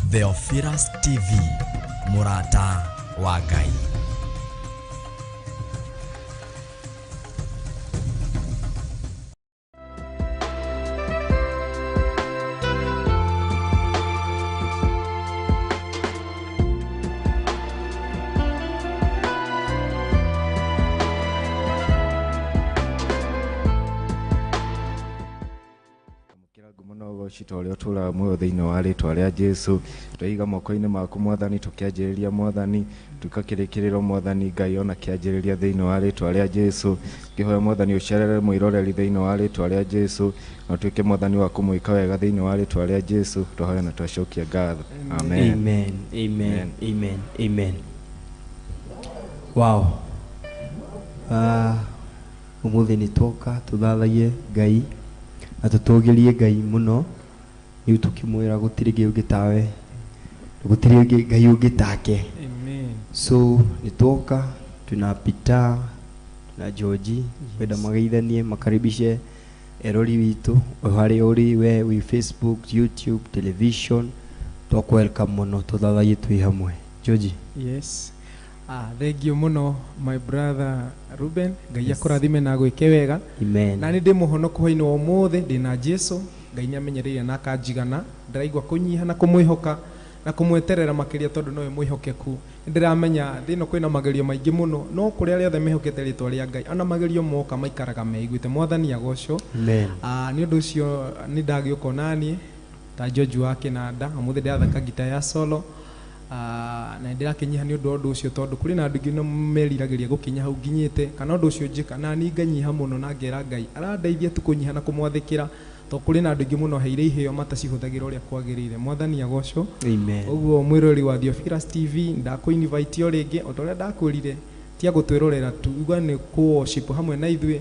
Theophilus TV, Murata wa Ngai. Tũrĩa tũra muoyo thĩinĩ wa rĩtwa rĩa Jesũ, twaiga moko-inĩ maku Mwathani, tũkĩanjĩrĩria Mwathani, tukakĩrĩkĩrĩrwo Mwathani Ngai ona kĩanjĩrĩria thĩinĩ wa rĩtwa rĩa Jesũ, kĩhoya Mwathani ũcerere mwĩroreri thĩinĩ wa rĩtwa rĩa Jesũ, na ũtuĩke Mwathani wa kũmwĩka wega thĩinĩ wa rĩtwa rĩa Jesũ, tũhoya na twacokia ngatho. Amen. Amen. Amen. Amen. Amen. Wow. Umuthi ni toka tuthathaie Ngai na tutogerie Ngai muno, ni tukimwira gutiri ngi tawe, gutiri Ngai ungi take. Amen. So nitoka tunapita na George wenda magaithanie makaribishe erori witu ohari ori we Facebook, YouTube, television, to welcome muno tuthathaie twi hamwe. George. Yes. Thank you muno my brother Ruben. Ngai akũrathime na gwĩke wega. Amen. Na nĩ ndĩ mũhonoku hwainĩ wa ũmũthĩ ndĩna Jesũ. Ngai nĩamenyereire na akanjigana. Ndĩraigua kũnyiha na kũmwĩhoka na kũmweterera makĩria tondũ nowe mwĩhokeku. Nĩndĩramenya thĩno kwĩna magerio maingĩ mũno, no kũrĩ arĩa othe mehokete rĩtwa rĩa Ngai ona magerio moka maikaraga meiguĩte. Mwathani agocwo. Amen. Nĩ ũndũ ũcio nĩ ndagĩũka naniĩ ta George wa Kĩnanda, ũmũthĩ ndĩrathaka gita ya solo. Na ndĩrakinyiha nĩ ũndũ ũndũ ũcio tondũ kũrĩ na andũ angĩ meriragĩria gũkinya hau nginyĩte, kana ũndũ ũcio njĩka na niĩ nganyiha mũno na ngera Ngai arandeithia tu kũnyiha na kũmwathĩkĩra tondũ kũrĩ na andũ angĩ mũno heire iheo matacihũthagĩra ũrĩa kwagĩrĩire. Mwathani agocwo. Amen. Ũguo mwĩrori wa Theophilus TV ndakũ-invite o rĩngĩ o ũrĩa ndakwĩrire tia gũtwĩrorera tu, uga nĩ ku-worship hamwe na ithuĩ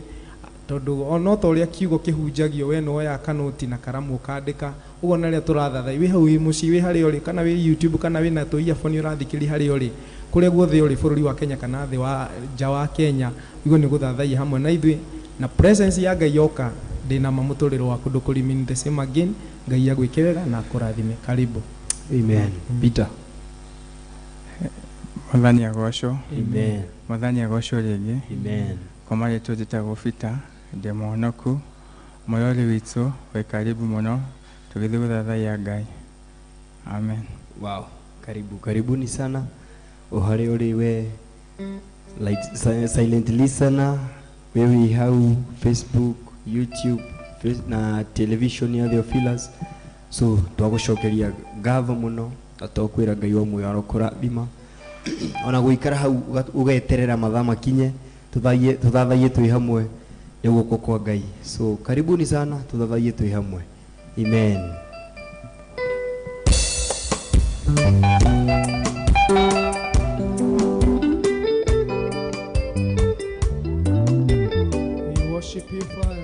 tondũ ona to ũrĩa kiugo kĩhunjagio we no ya kanoti na karamu ũkandĩka uguo na rĩa tũrathathai wĩ hau wĩ mũciĩ wĩ harĩa ũrĩ kana wĩ YouTube kana wĩ na tũiaboni ũrathikĩria harĩa ũrĩ kũrĩa guothe ũrĩ bũrũri wa Kenya kana thĩ wa nja wa Kenya, uguo nĩ gũthathai hamwe na ithuĩ na presence ya Ngai yoka ndĩna mamũtũrĩro waku ndũkũrimi the same again. Ngai agwĩke wega na akũrathime. Karibu. Amen. Peter. Mwathani agocwo. Amen. Mwathani agocwo rĩngĩ. Amen. Kwa marĩtwa njĩtagwo Peter, ndĩ mũhonoku, mũrori witũ wĩ karibu mũno tũgĩthiĩ gũthathaiya Ngai. Amen. Wow. Karibuni sana ohari ori we like silent listener wewe hau Facebook, YouTube na television ya Theophilus. So twagucokeria ngatho muno atokwira Ngai wa muoyo arokũrathima ona guikara hau ugeterera mathaa makinye tuthathaie twi hamwe nĩ guoko kwa Ngai. So karibuni sana tuthathaie twi hamwe. Amen. We worship you, Father.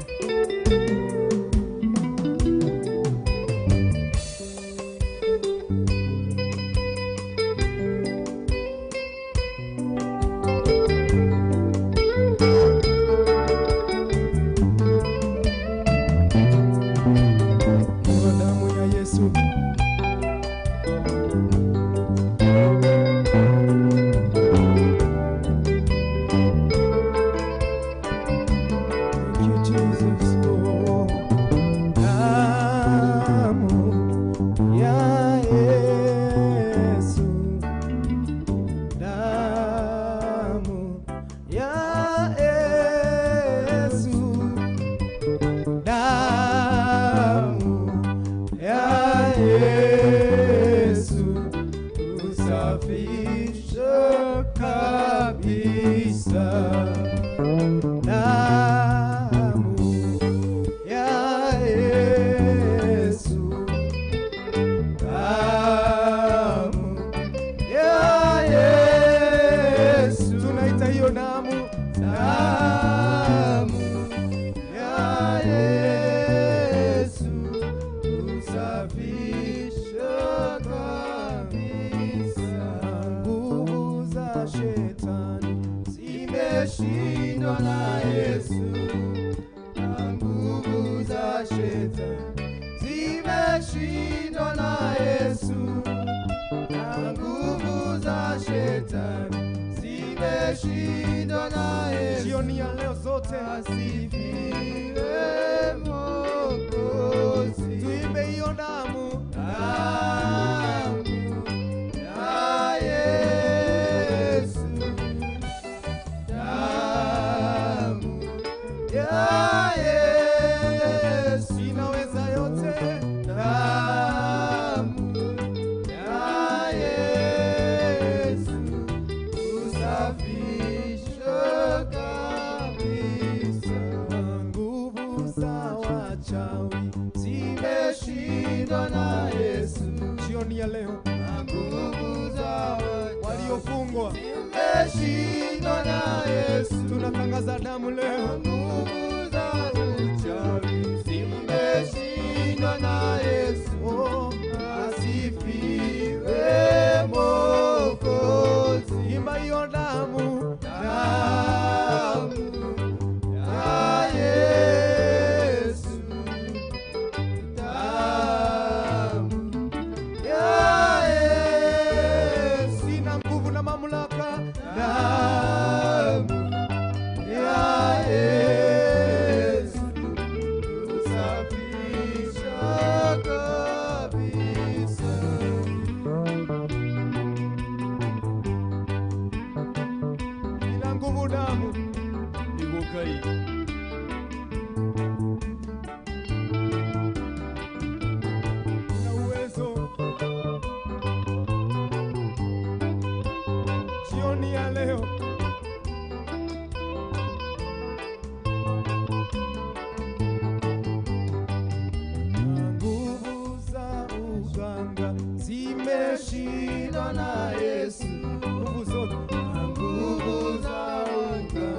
Zimeshindwa na Yesu. zimeshindwa na Yesu. Jioni ya leo zote Asifiwe Mwokozi. tuimbe hiyo damu. Damu ya Yesu. Damu ya Yesu. Inaweza yote. Damu ya Yesu. Usafisha kabisa. Nguvu za wachawi Zimeshindwa na Yesu. jioni ya leo. Nguvu za Waliofungwa zimeshindwa na Yesu. tunatangaza damu leo. Nguvu za uchawi zimeshindwa na Yesu. Oh, Asifiwe Mwokozi. imba hiyo damu. Damu ya Yesu. Damu ya Yesu. Sina nguvu na mamlaka. Damu ya Yesu. Usafisha kabisa. Ina nguvu damu. Ibukai. Ina uwezo. Jioni ya leo. Nguvu za uganga Zimeshindwa na Yesu. nguvu zote. Nguvu za uganga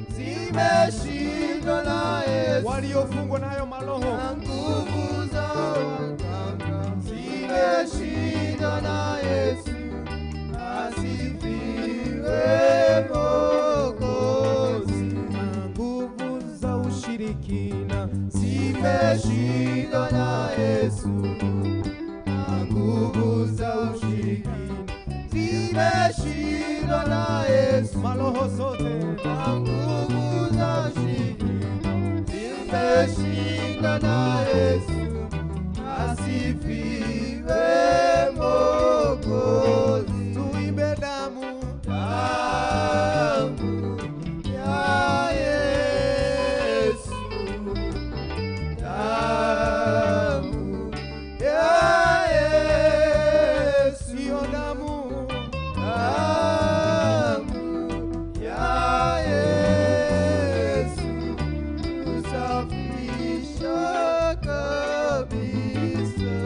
zimeshindwa na Yesu. Waliofungwa nayo maroho Nguvu za uganga zimeshindwa na Yesu. Asifiwe Mwokozi. nguvu za ushirikina Zimeshindwa na Yesu. Nguvu za ushirikina zimeshindwa na Yesu. maroho zote Nguvu za ushirikina zimeshindwa na Yesu. Asifiwe Mwokozi. tuimbe damu. Damu ya Yesu. Damu ya Yesu. Hiyo damu. Damu ya Yesu. Usafisha kabisa.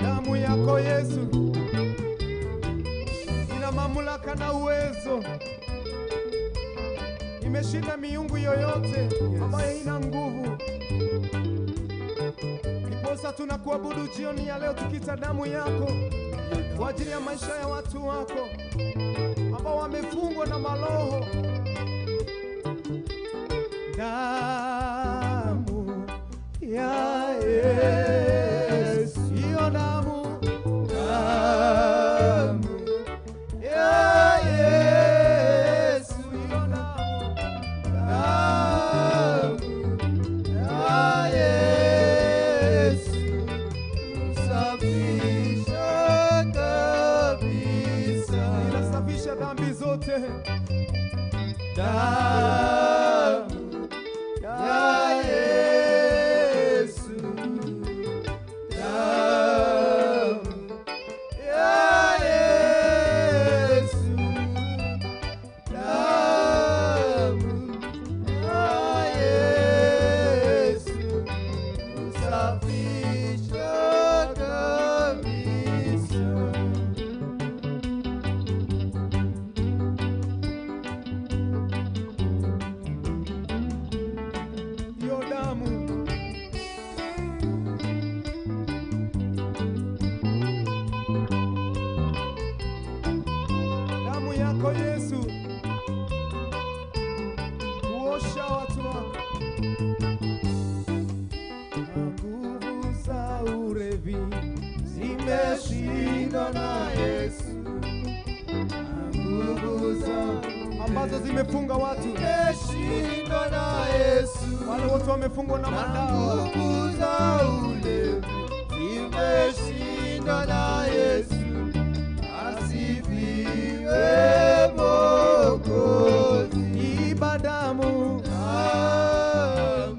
Damu yako Yesu ina mamlaka na uwezo, imeshinda miungu yoyote ambayo ina nguvu. Ndiposa tunakuabudu jioni ya leo tukita damu yako kwa ajili ya maisha ya watu wako ambao wamefungwa na maroho. Damu ya Yesu, hiyo damu. Damu ya Yesu. Hiyo damu. Damu ya Yesu. Usafisha kabisa. Inasafisha dhambi zote. Damu ya Yesu. Damu ya Yesu. Damu ya Yesu. Usafisha kabisa. Hiyo damu. Damu yako Yesu huosha watu wako. Nguvu zimefunga watu, zimeshindwa na Yesu. wale wote wamefungwa na madawa, Nguvu za ulevi zimeshindwa na Yesu. Asifiwe Mwokozi. ibadamu Damu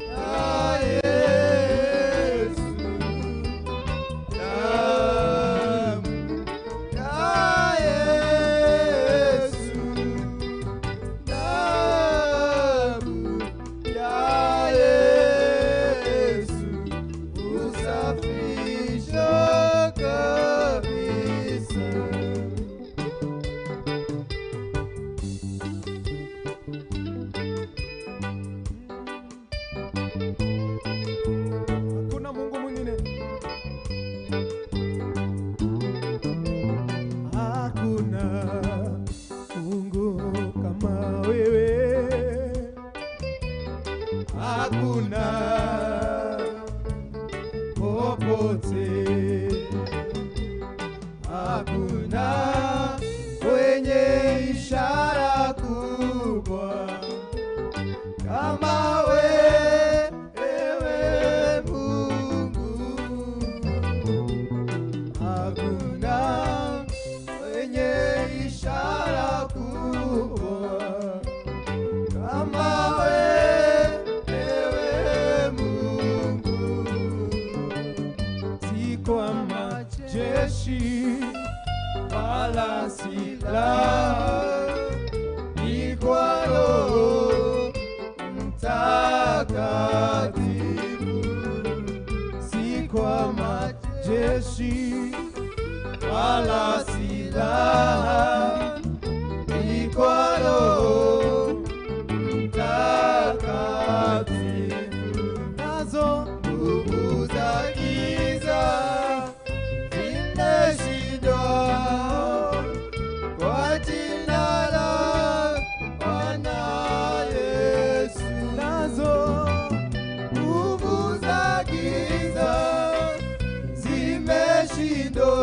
ya Yesu. Damu ya Yesu. Damu ya Yesu. Usafisha kabisa. hakuna Mungu mwingine, hakuna Mungu kama wewe, Hakuna popote, hakuna kwenye ishara kubwa kama wewe Mungu. Hakuna kwenye ishara kubwa kama wewe Mungu. si kwa majeshi Wala silaha, ni kwa Roho Mtakatifu. si kwa majeshi Wala silaha, ni kwa Roho Mtakatifu. nazo Nguvu za giza zimeshindwa kwa jina la Bwana Yesu. nazo Nguvu za giza zimeshindwa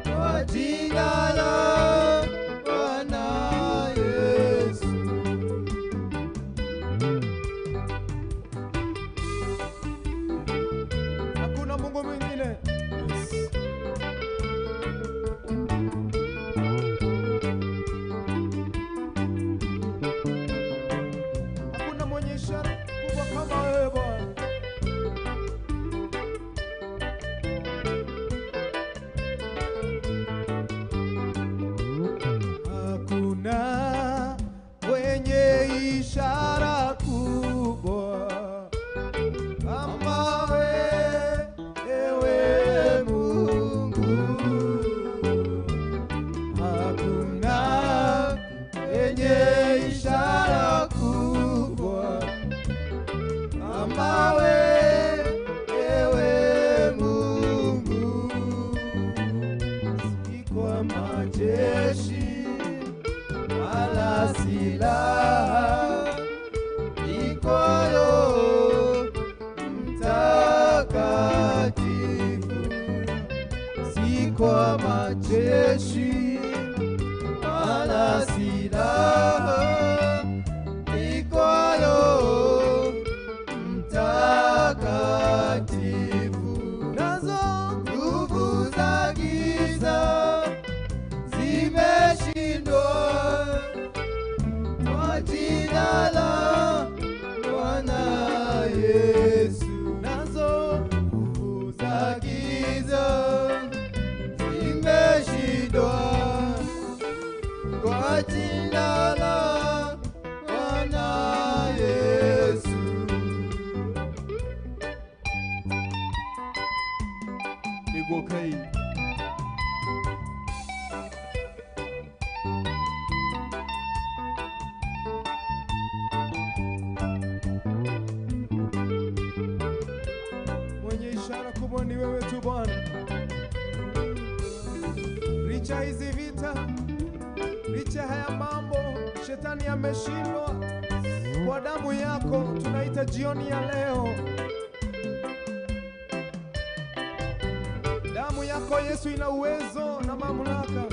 kwa jina la Bwana Yesu. hakuna Mungu mwingine, hakuna mwenye ishara kubwa kama wewe Bwana. Hakuna mwenye ishara kubwa Kama wewe Mungu, hakuna yenye ishara kubwa kama wewe Mungu. Si kwa majeshi wala silaha, ni kwa Roho Mtakatifu. Si kwa majeshi wala silaha, ni kwa Roho Mtakatifu. nazo Nguvu za giza zimeshindwa kwa jina la Bwana Yesu. nazo Nguvu za giza zimeshindwa kwa jina la Bwana Yesu. nigukai mwenye ishara kubwa ni wewe tu Bwana. Licha hizi vita, licha haya mambo, shetani ameshindwa. Kwa damu yako tunaita jioni ya leo, damu yako Yesu ina uwezo na mamlaka.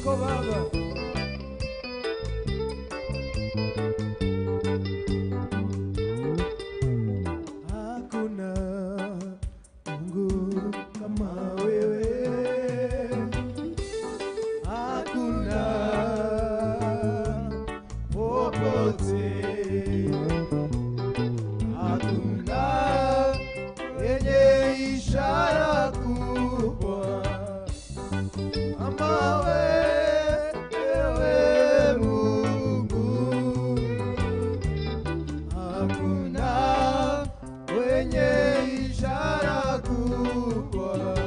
wako Baba. Hakuna Mungu kama wewe, hakuna popote, hakuna yenye ishara kubwa kama wewe Mungu, hakuna wenye ishara kubwa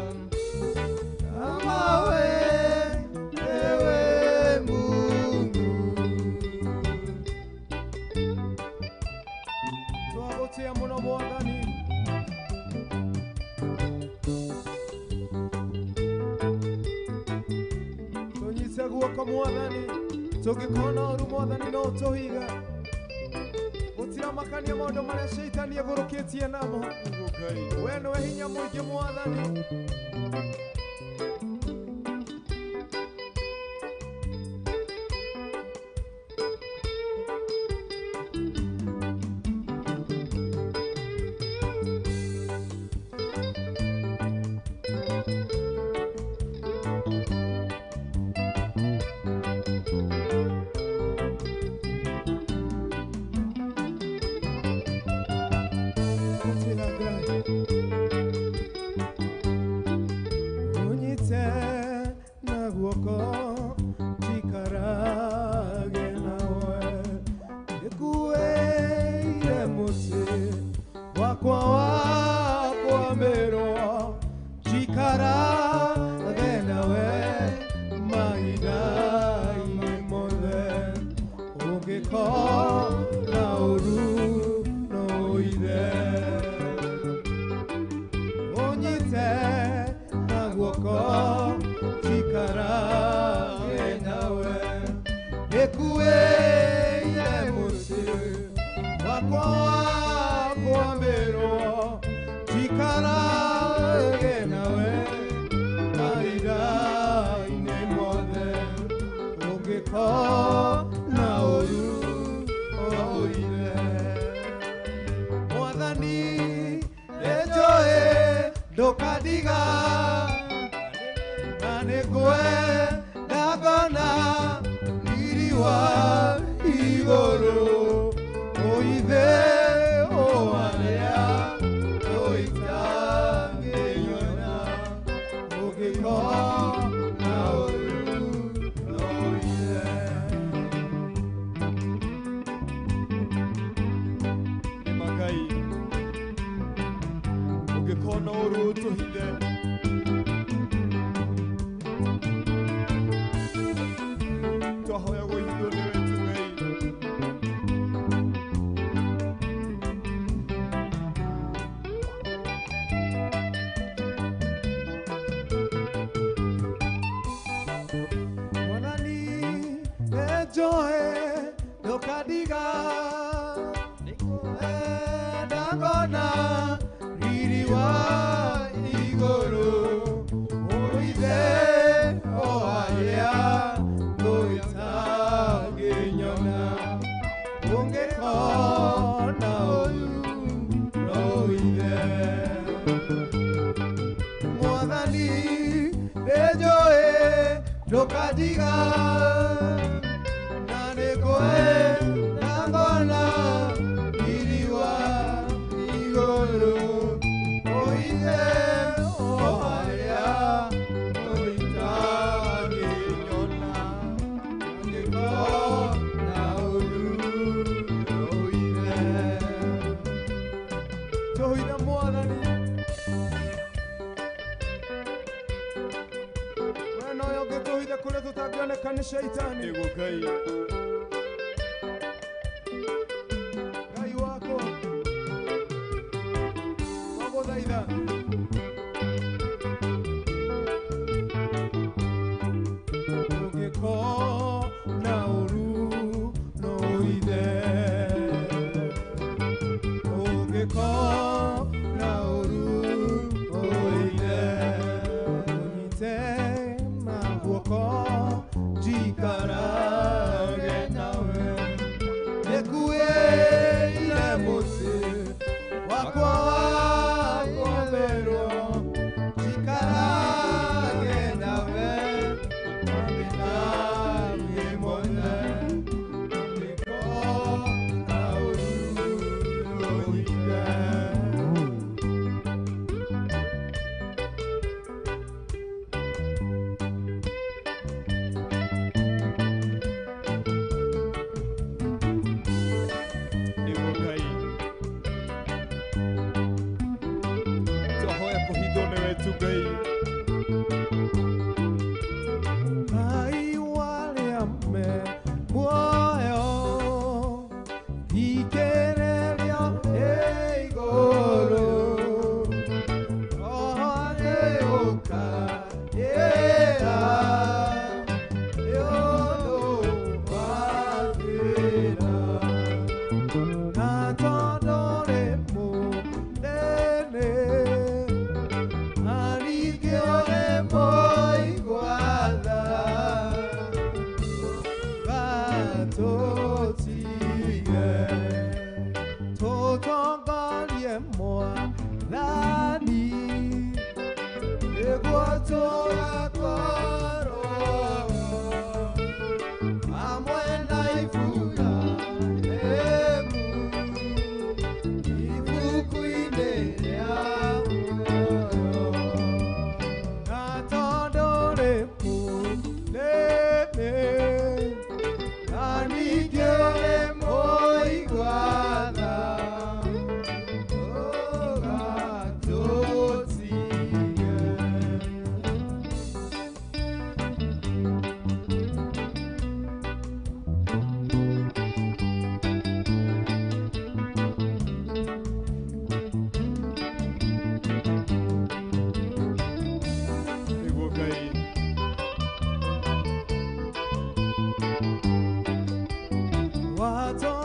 kama wewe Mungu. Twagotea muno Mwathani, tunyite guoko Mwathani, tungikona uru Mwathani no tuhiga gutiramakania maundu maria shaitani agurukitie namo. We niwe hinya muingi Mwathani, unyite na guoko jikarage nawe, ikueire muti wakwa wa kwamerwo, jikarage nawe mahinda-inĩ mothe, ũngĩkona ũru no ũithe, unyite na guoko jikarage nawe, ikueire muti wakwa wa kwamerwo, jikarage nawe mahinda-inĩ mothe, ũngĩkona ũru ũire. Mwathani nĩnjũĩ ndũkandiga, na nĩngwenda ngona riri wa igũrũ, ũithe ũharĩa ũitangĩnyona, ũngĩkona ũru ũire. Nĩmakai ũngĩkona ũru ũtũhithe, twahoya gũithio nĩ wetu Ngai. Mwathani nĩnjũĩ ndũkandiga, nĩngwenda ngona riri wa igũrũ, ũithe ũharĩa ũitangĩnyona, ũngĩkona ũru no ũithe. Mwathani nĩnjũĩ ndũkandiga, na nĩngwenda ngona riri wa igũrũ, ũithe ũharĩa ũitangĩnyona, ũngĩkona ũru no ũithe. Tũhithe Mwathani, we nowe ũngĩtũhitha kũrĩa tũtangĩoneka nĩ shaitani. Ngai wakwa wagũthaitha, ũngĩkona ũru no ũithe, ũngĩkona ũru ũithe, ũnyite na guoko tũtige tũtongorie Mwathani nĩguo tũgakorwo hamwe na Iburahĩmu ibuku-inĩ rĩa muoyo. Na tondũ rĩ mũnene na ningĩ rĩ mũigua tha, tũgatũtige. Nĩguo Ngai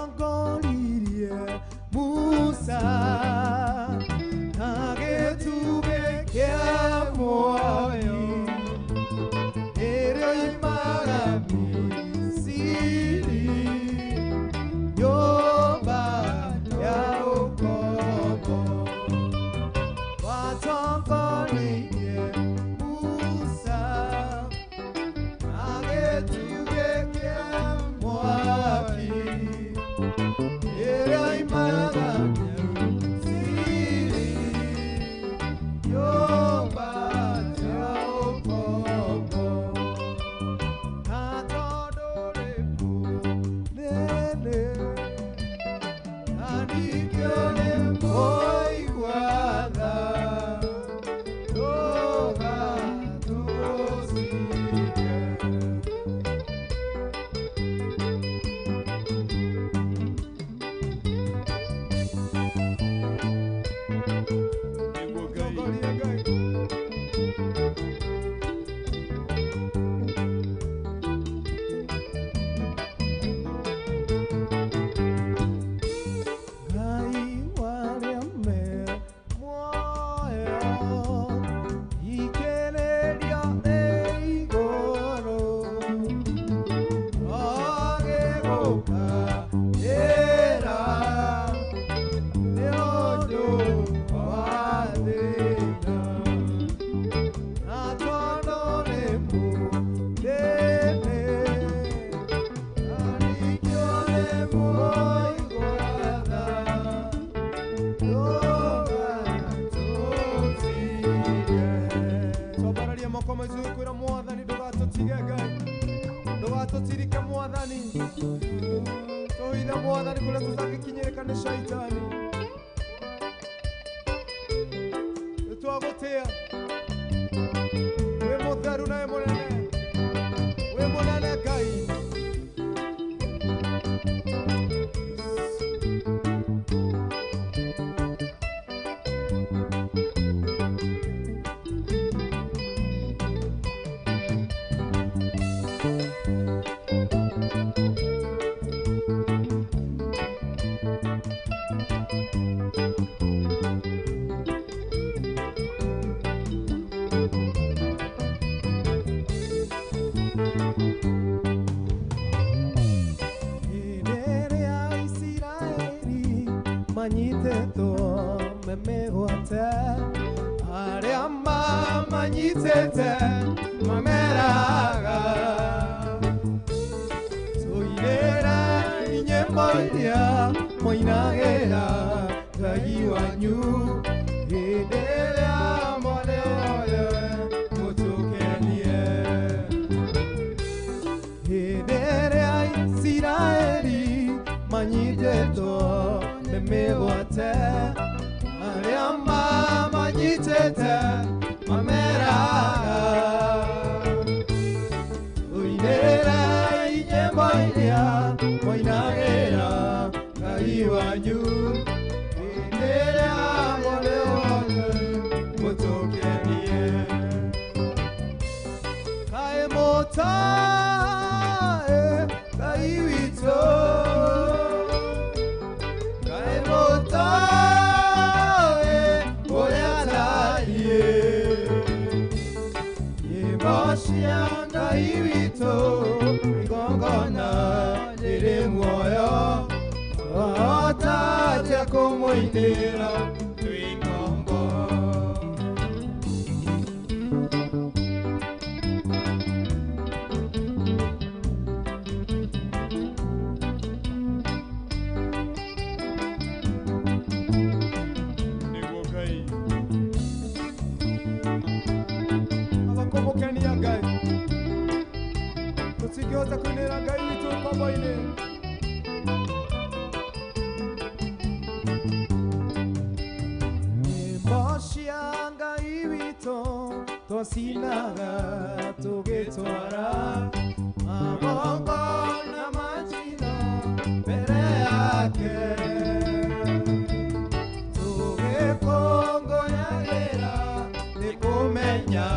watongoririe Musa na gĩtugĩ kĩa muoyo ĩrĩa oimaga Misiri nyũmba ya ũkombo. Watongoririe Musa na gĩtugĩ kĩa mwaki ĩrĩa oimaga Misiri nyũmba ya ũkombo. Na tondũ rĩ mũnene na ningĩ rĩ mũigua tha, tũgatũtige. Nĩguo Ngai Ngai warĩa me muoyo ikĩrĩria thĩ igũrũ agĩgũkaĩra nĩ ũndũ wa thĩna. Na tondũ nĩ mũnene na ningĩ nĩ mũigua tha, tũgatũtige. Twambararie moko maitũ kwĩra Mwathani ndũgatũtige Ngai, ndũgatũtirike Mwathani, tũhithe Mwathani kũrĩa tũtangĩkinyĩrĩka nĩ shaitani. Nĩtwagũtĩa wĩ mũtheru na wĩ mũnene, wĩ mũnene Ngai. Rĩrĩa Isiraeli manyitĩtwo memegwate, arĩa mamanyitĩte mameraga. Tũinĩra nyĩmbo iria moinagĩra Ngai wanyu hĩndĩ ĩrĩa mũrĩoye mũtũkenie. Hĩndĩ ĩrĩa Isiraeli manyitĩtwo memegwate, arĩa mamanyitĩte mameraga. Tũinĩra nyĩmbo iria moinagĩra Ngai wanyu hĩndĩ ĩrĩa mũrĩoye mũtũkenie. Kaĩ mũtaĩ Ngai witũ, kaĩ mũtaĩ ũrĩa tariĩ kũmũinĩra twĩ ngombo. Nĩguo Ngai abakũmũkenia Ngai tũtingĩhota kũinĩra Ngai witũ ngombo-inĩ. Twacinaga tũgĩtwara magongona ma njino mbere yake, tũgĩkũngũyagĩra nĩ kũmenya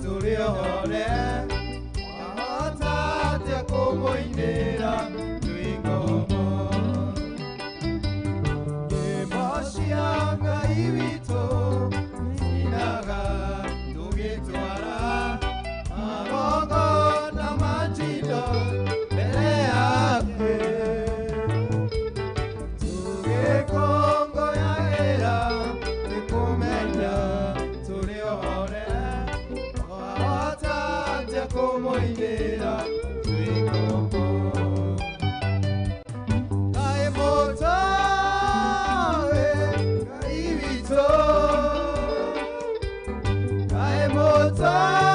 tũrĩ ohore, wahota atĩa kũmũinĩra twĩ ngombo. Nyĩmbo cia Ngai witũ twacinaga tũgĩtwara magongona ma njino mbere yake, tũgĩkũngũyagĩra nĩ kũmenya tũrĩ ohore, wahota atĩa kũmũinĩra twĩ ngombo. Kaĩ mũtoĩ Ngai witũ, kaĩ mũtoĩ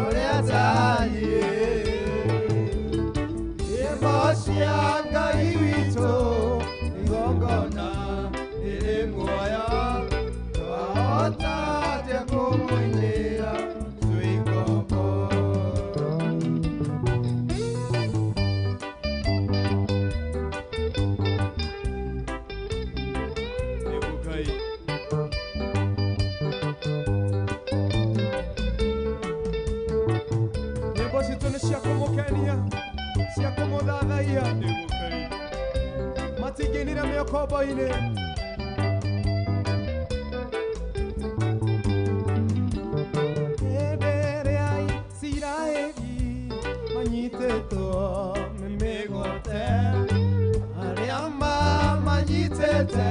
ũrĩa tariĩ, nyĩmbo cia Ngai witũ igongona rĩrĩ muoyo, twahota atĩa kũmũinĩra twĩ ngombo. Nĩguo Ngai nyĩmbo citũ nĩ cia kũmũkenia, cia kũmũthathaiya. Nĩguo Ngai matingĩinĩra mĩkombo-inĩ. Hĩndĩ ĩrĩa Isiraeli manyitĩtwo nĩ mĩgwate, arĩa mamanyitĩte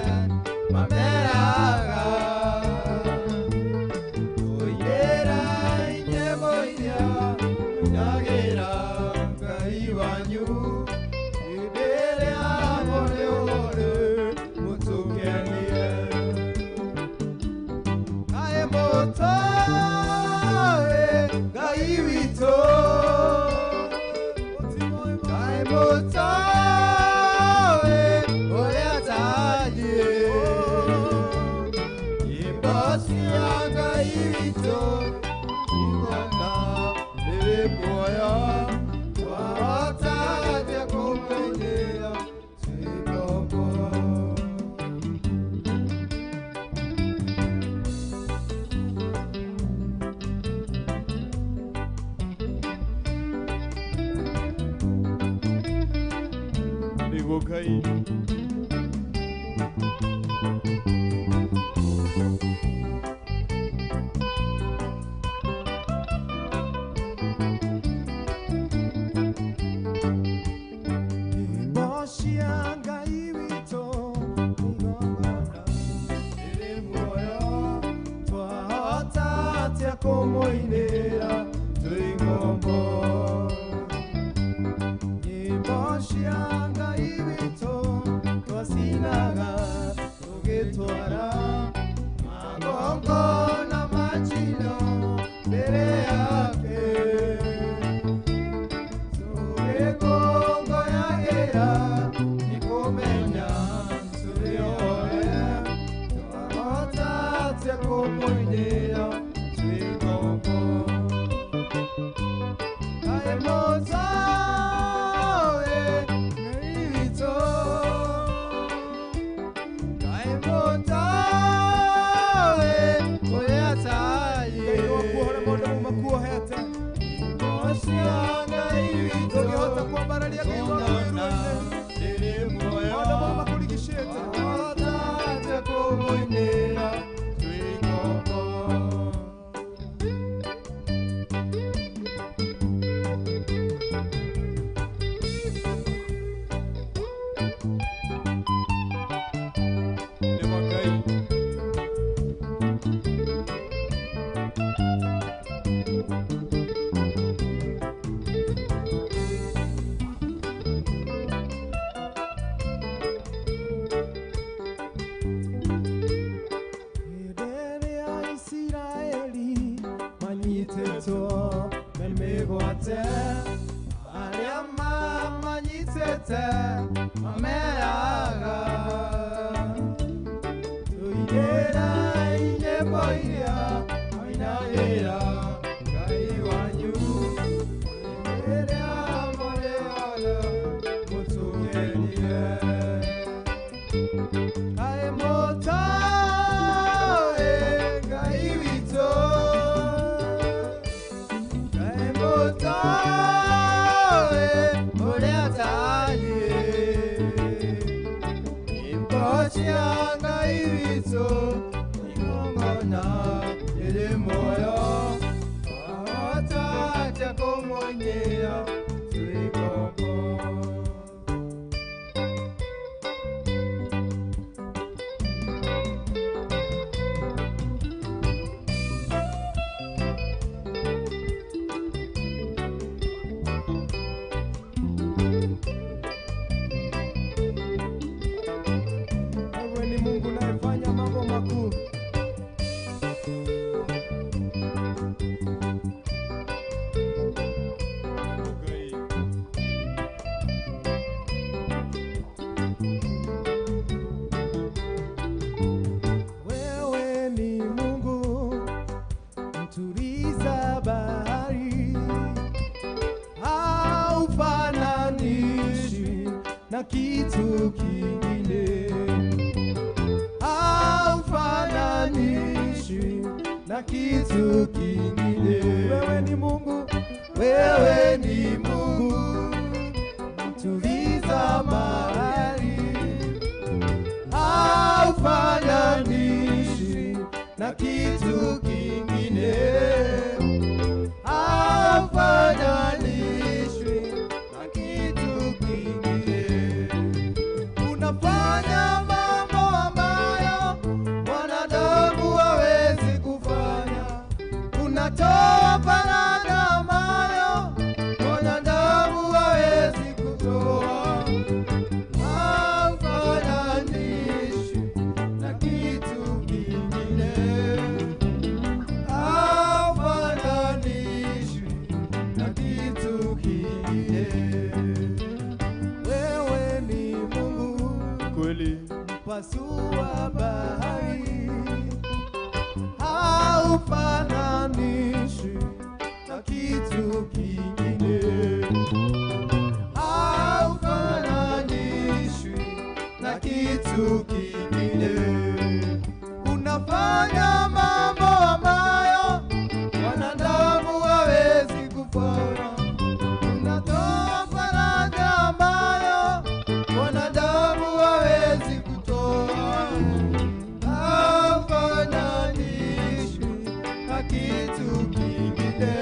mameraga, tũinĩra nyĩmbo iria inagĩra Ngai wanyu, hĩndĩ ĩrĩa mũrĩ ũhoro mũtũkenie. Kaĩ mũtoĩ Ngai witũ, kaĩ mũtoĩ ũrĩa tariĩ, nyĩmbo cia Ngai witũ igongona rĩrĩ muoyo, twahota atĩa kũmũinĩra twĩ ngombo. Nĩguo Ngai nyĩmbo cia Ngai witũ igongona rĩrĩ muoyo, twahota atĩa kũmũinĩra twĩ ngombo. Nyĩmbo cia Ngai witũ twacinaga tũgĩtwara magongona ma njino mbere yake, tũgĩkũngũyagĩra nĩ kũmenya tũrĩ ohore, twahota atĩa kũmũinĩra twĩ ngombo. Kaĩ mũtoĩ Ngai witũ, kaĩ mũtoĩ ũrĩa tariĩ, kuohora mũndũ muma kuohete, nyĩmbo cia Ngai witũ tũngĩhota kwambararia Ngai waku irũinĩ. mete mameraga tuigera inyembo iria oinagira Ngai wanyu iria moreana mutugerie Ngai motae Ngai witũ Ngai motae ũrĩa tariĩ impocia Ngai witũ igongona rĩrĩ muoyo wahota atĩa kũmũnyia twĩ ngombo Wewe ni Mungu unayefanya mambo makuu. Wewe ni Mungu mtuliza bahari, haufananishwi na kitu kingine, haufananishwi na kitu kingine. Wewe ni Mungu, wewe ni Mungu mtuliza bahari, haufananishwi na kitu kingine, haufananishwi na kitu kingine. Unafanya mambo ambayo wanadamu hawezi kufanya, unatoa faraja ambayo wanadamu hawezi kutoa, haufananishwi na kitu kingine, haufananishwi na kitu kingine. Wewe ni Mungu kweli, mpasua bahari, haufananishwi na kitu kingine, haufananishwi na kitu kingine. Unafanya mambo ambayo wanadamu hawezi kufanya, unatoa faraja ambayo wanadamu hawezi kutoa, haufananishwi na kitu kingine,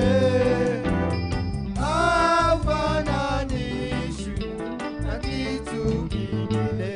haufananishwi na kitu kingine.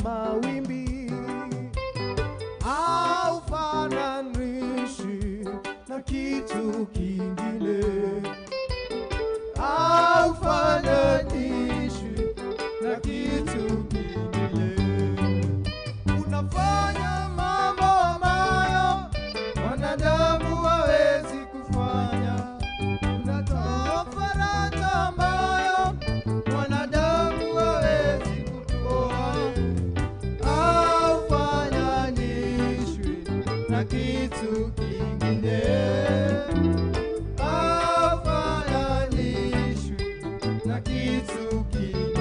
mawimbi, haufananishi na kitu kingine, haufananishi na kitu kingine. Unafanya mambo ambayo wanadamu hawezi kufanya, unatoa faraja ambayo wanadamu hawezi kutoa, haufananishwi na kitu kingine, haufananishwi na kitu kingine.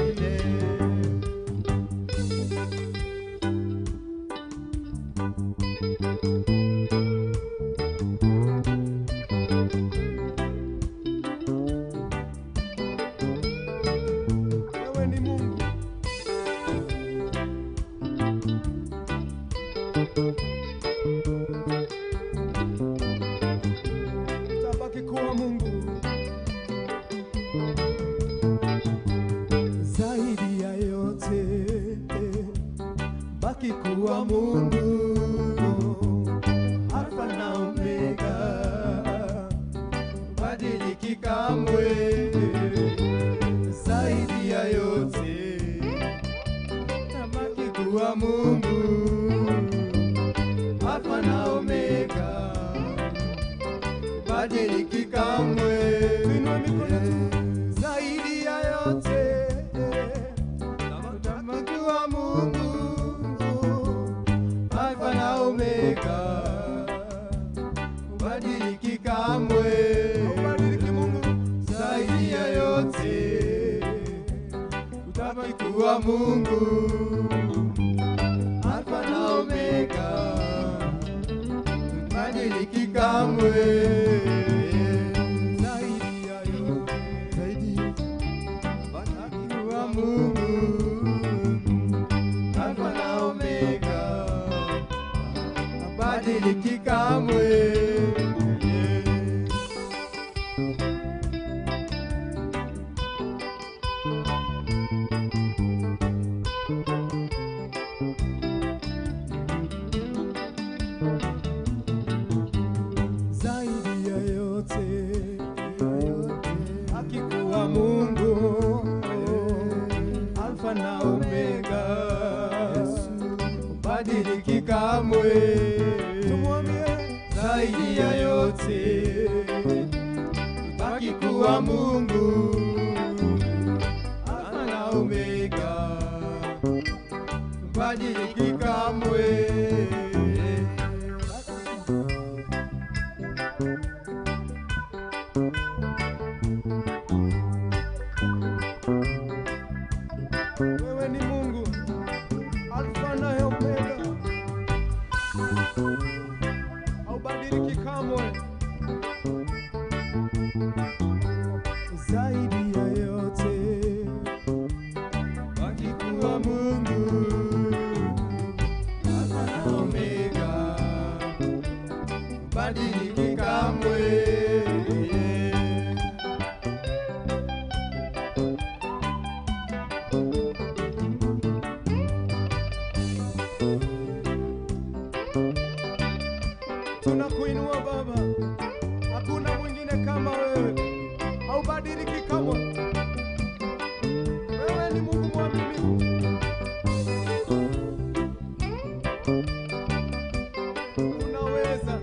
Wewe ni Mungu. Utabaki kuwa Mungu. Zaidi ya yote, baki kuwa Mungu. Alfa na Omega, badiliki kamwe. Zaidi ya yote, baki kuwa Mungu. Alfa na Omega, badiliki kamwe. Inua mikono tu. Zaidi ya yote, baki kuwa Mungu. Alfa na Omega, badiliki kamwe. Zaidi ya yote, utabaki kuwa Mungu. Alfa na Omega, badiliki kamwe. Zaidi ya yote, utabaki kuwa Mungu. Alfa na Omega, badiliki kamwe. Zaidi ya yote, akikuwa Mungu. Alfa na Omega, badiliki kamwe. Zaidi ya yote, baki kuwa Mungu. Alfa na Omega, badiliki kamwe. Wewe ni Mungu, Alfa na Omega, haubadiliki kamwe. Zaidi ya yote, baki kuwa Mungu. Alfa na Omega, badiliki kamwe. Tunakuinua Baba, hakuna mwingine kama wewe, haubadiliki kamwe. Wewe ni Mungu mwaminifu. Unaweza.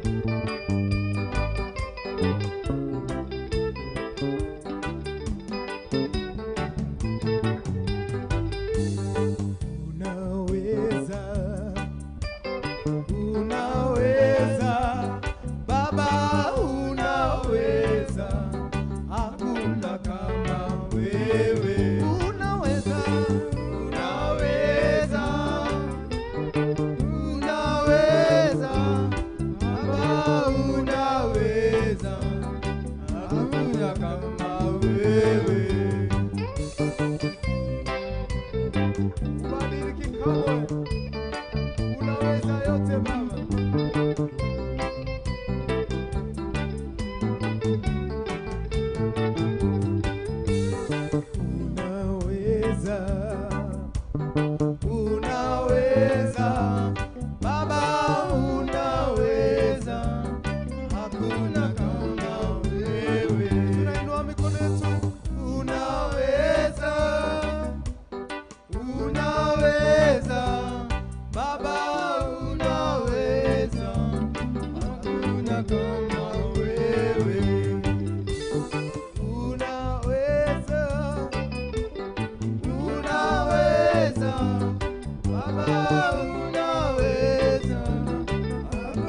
Unaweza. Unaweza. Baba, unaweza. Hakuna kama wewe. Unaweza. Unaweza. Unaweza. Baba, unaweza. Hakuna kama wewe. Ubadiliki kamwe. Unaweza yote Baba. Unaweza. Baba unaweza,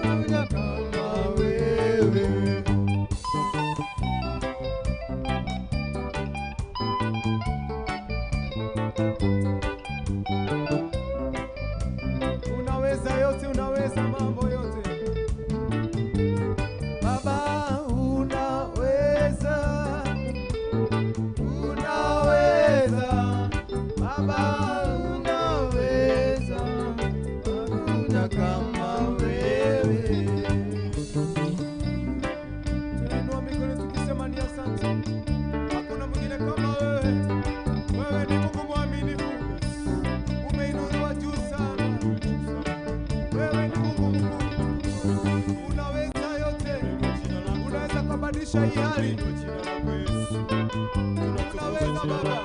hakuna kama wewe. Unaweza yote, unaweza mambo yote. Baba unaweza, unaweza. Baba unaweza, hakuna kama wewe. Tunainua mikono tukisema ni asante. Hakuna mwingine kama wewe. Wewe ni Mungu mwaminifu. Umeinuliwa juu sana. Wewe ni Mungu mkuu. Unaweza yote. Unaweza kubadilisha hii hali. Unaweza Baba.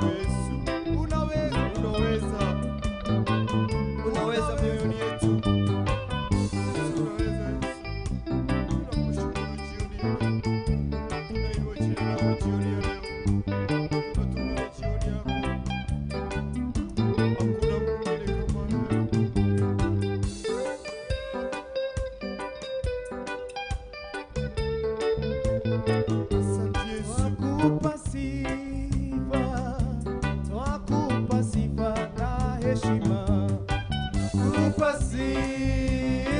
Unaweza. Unaweza. Unaweza mioyoni yetu. Unaweza Yesu. Tunakushukuru jioni ya leo. Tunainua jina lako jioni ya leo. Tunatumia jioni yako. Hakuna mwingine kama wewe. Asante Yesu. Twakupa sifa, twakupa sifa na heshima. Twakupa sifa,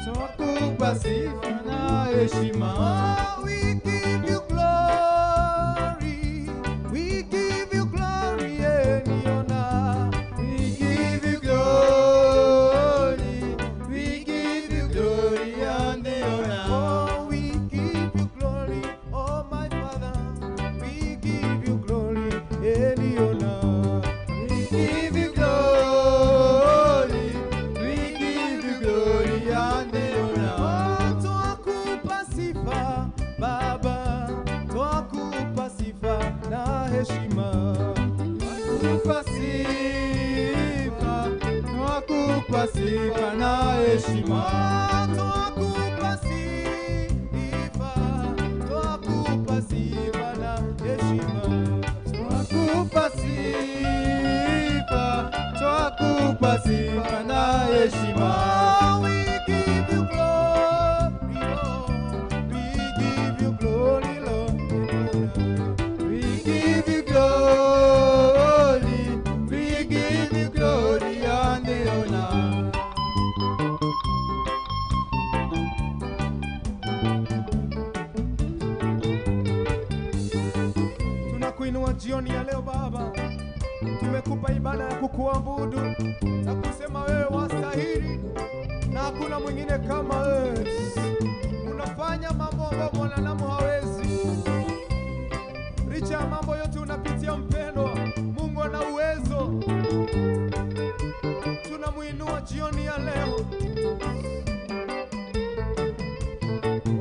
twakupa sifa na heshima. Oh, we give you glory, we give you glory and honor. We give you glory, we give you glory and honor. Oh, we give you glory, oh my Father, we give you glory and honor. We give you glory, we give you glory and honor. Oh, twakupa sifa Baba, twakupa sifa na heshima. Twakupa sifa, twakupa sifa na heshima. Twakupa sifa, twakupa sifa na heshima. Twakupa sifa, twakupa sifa na heshima. We give you glory, Lord. We give you glory, Lord. We give you glory, we give you glory and honor. Tunakuinua jioni ya leo Baba, tumekupa ibada ya kukuabudu na kusema wewe wastahili na hakuna mwingine kama wewe. Unafanya mambo ambayo mwanadamu hawezi. Licha ya mambo yote unapitia mpendwa, Mungu ana uwezo. Tunamuinua jioni ya leo.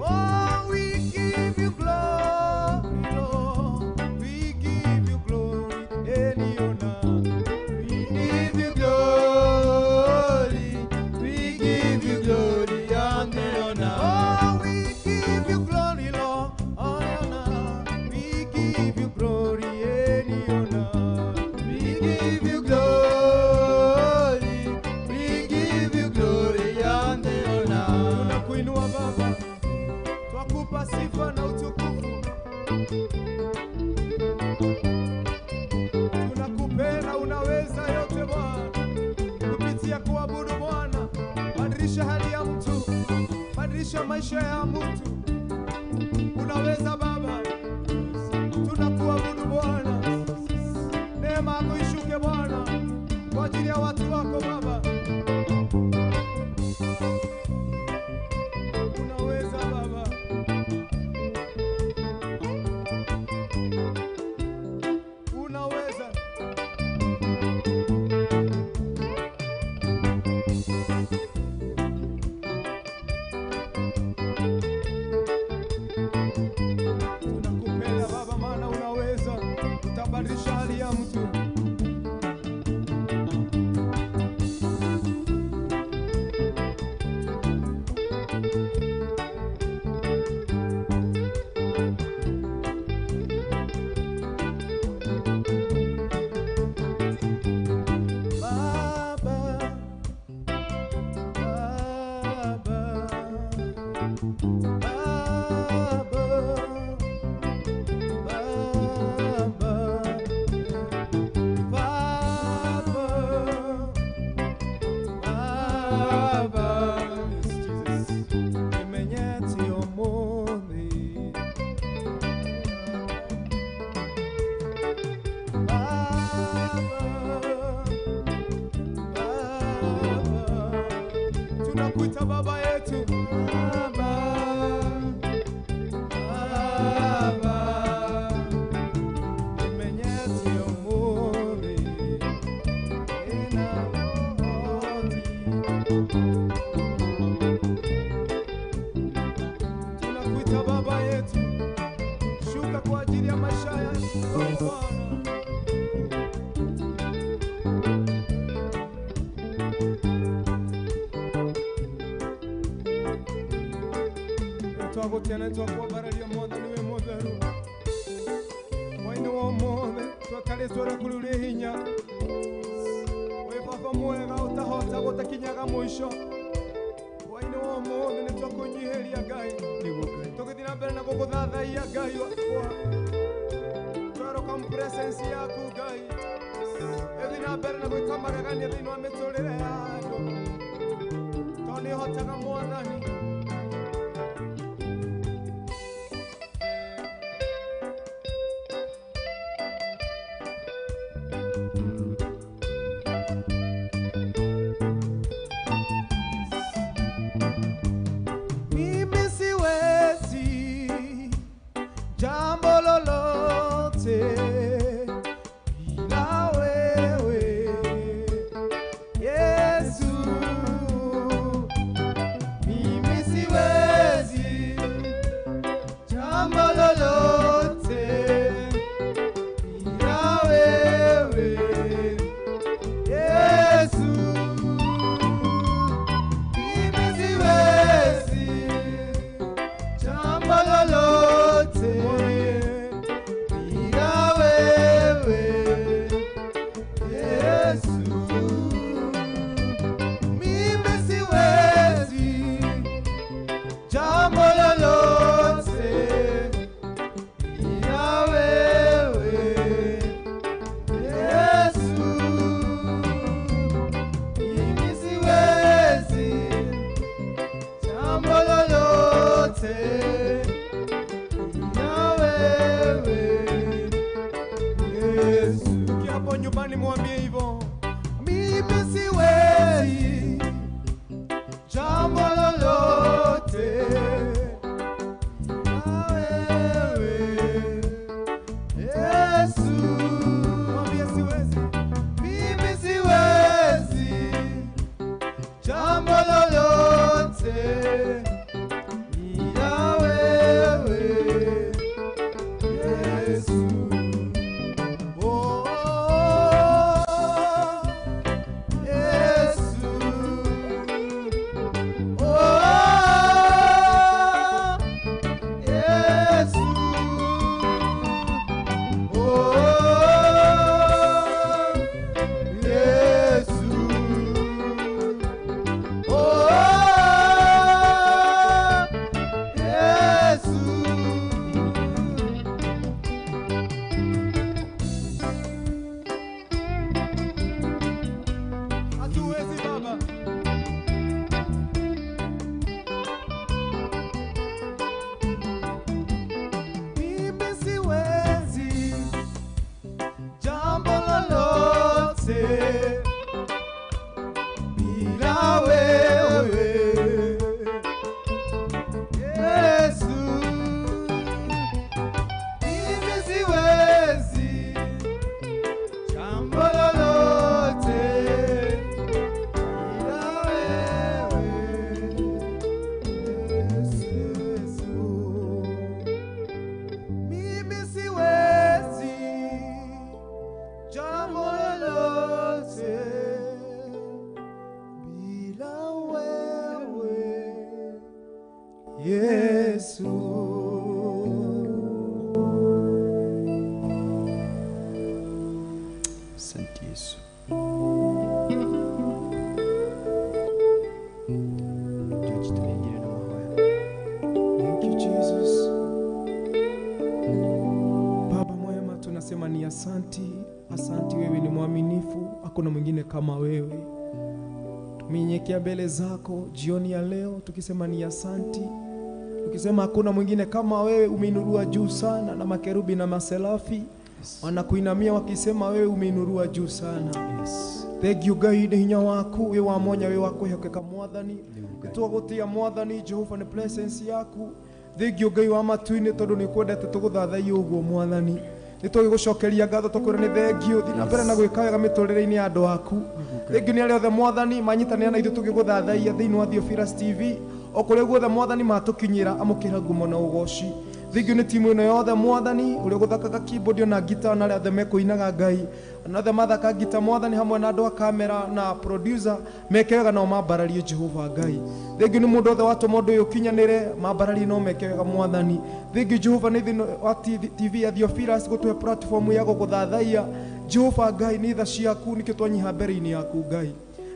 Oh, we give you glory, Lord. We give you glory and honor. We give you glory, we give you glory and honor. Oh, we give you glory, Lord, honor. We give you glory and honor. We give you glory, we give you glory and honor. Tunakuinua Baba, twakupa sifa na utukufu. Tunakupenda, unaweza yote Bwana. Kupitia kuabudu Bwana, badilisha hali ya mtu, badilisha maisha ya mtu. Unaweza Baba, tunakuabudu Bwana. Neema yako ishuke Bwana kwa ajili ya watu wako Baba. Unaweza Baba. Unaweza. Tunakupenda Baba, maana unaweza, utabadilisha hali ya mtu. tunakuita baba yetu. Baba, Baba, imenyeti omuri ina oti. Tunakuita baba yetu, shuka kwa ajili ya maisha yetu Bwana. Twagutiana twakubararia mwathani we mutheru mwaini wa mothe twakaritwara kuri uri hinya we baba mwega utahota gutakinyaga mwisho mwaini wa mothe ni twakunyihiria Ngai tugithii na mbere na guguthathaia Ngai wakwa twaroka presence yaku Ngai ithii na mbere na gwika magegania thiini wa miturire ya andu tondu nihotaga mwathani. Asanti, wewe ni mwaminifu, hakuna mwingine kama wewe. Tuminyekia mbele zako jioni ya leo tukisema ni asanti, tukisema hakuna mwingine kama wewe. Umeinurua juu sana na makerubi na maserafi wanakuinamia wakisema wewe umeinurua juu sana. Thengiũ Ngai nĩ hinya waku wĩ wa mwanya wĩ wa kwĩhokeka Mwathani. Nĩtwagũtĩa Mwathani Jehova nĩ presence yaku. Thengiũ Ngai wa matu-inĩ tondũ nĩ kwendete tũgũthathaiye ũguo Mwathani. Nĩtũgĩgũcokeria ngatho tũkwĩra nĩ thengiũ thiĩ na mbere na gwĩka wega mĩtũrĩre-inĩ ya andũ aku. Thengiũ nĩ arĩa othe Mwathani manyitanĩra na ithuĩ tũgĩgũthathaiya thĩinĩ wa Theophilus TV o kũrĩa guothe Mwathani matũkinyĩra amũkĩra ngumo na ũgoci. Thengiũ nĩ timu ĩno yothe Mwathani ũrĩa gũthakaga keyboard na gita na arĩa othe mekũinaga Ngai na othe mathaka gita Mwathani hamwe na andũ a kamera na producer meke wega nao mambararie Jehova Ngai. Thengiũ nĩ mũndũ othe watũma ũndũ ũyũ ũkinyanĩre mambararie no meke wega Mwathani. Thengiũ Jehova nĩ thĩinĩ wa TV ya Theophilus gũtũhe platform ya gũgũthathaiya Jehova Ngai nĩ tha ciaku nĩkĩo twanyiha mbere-inĩ yaku Ngai.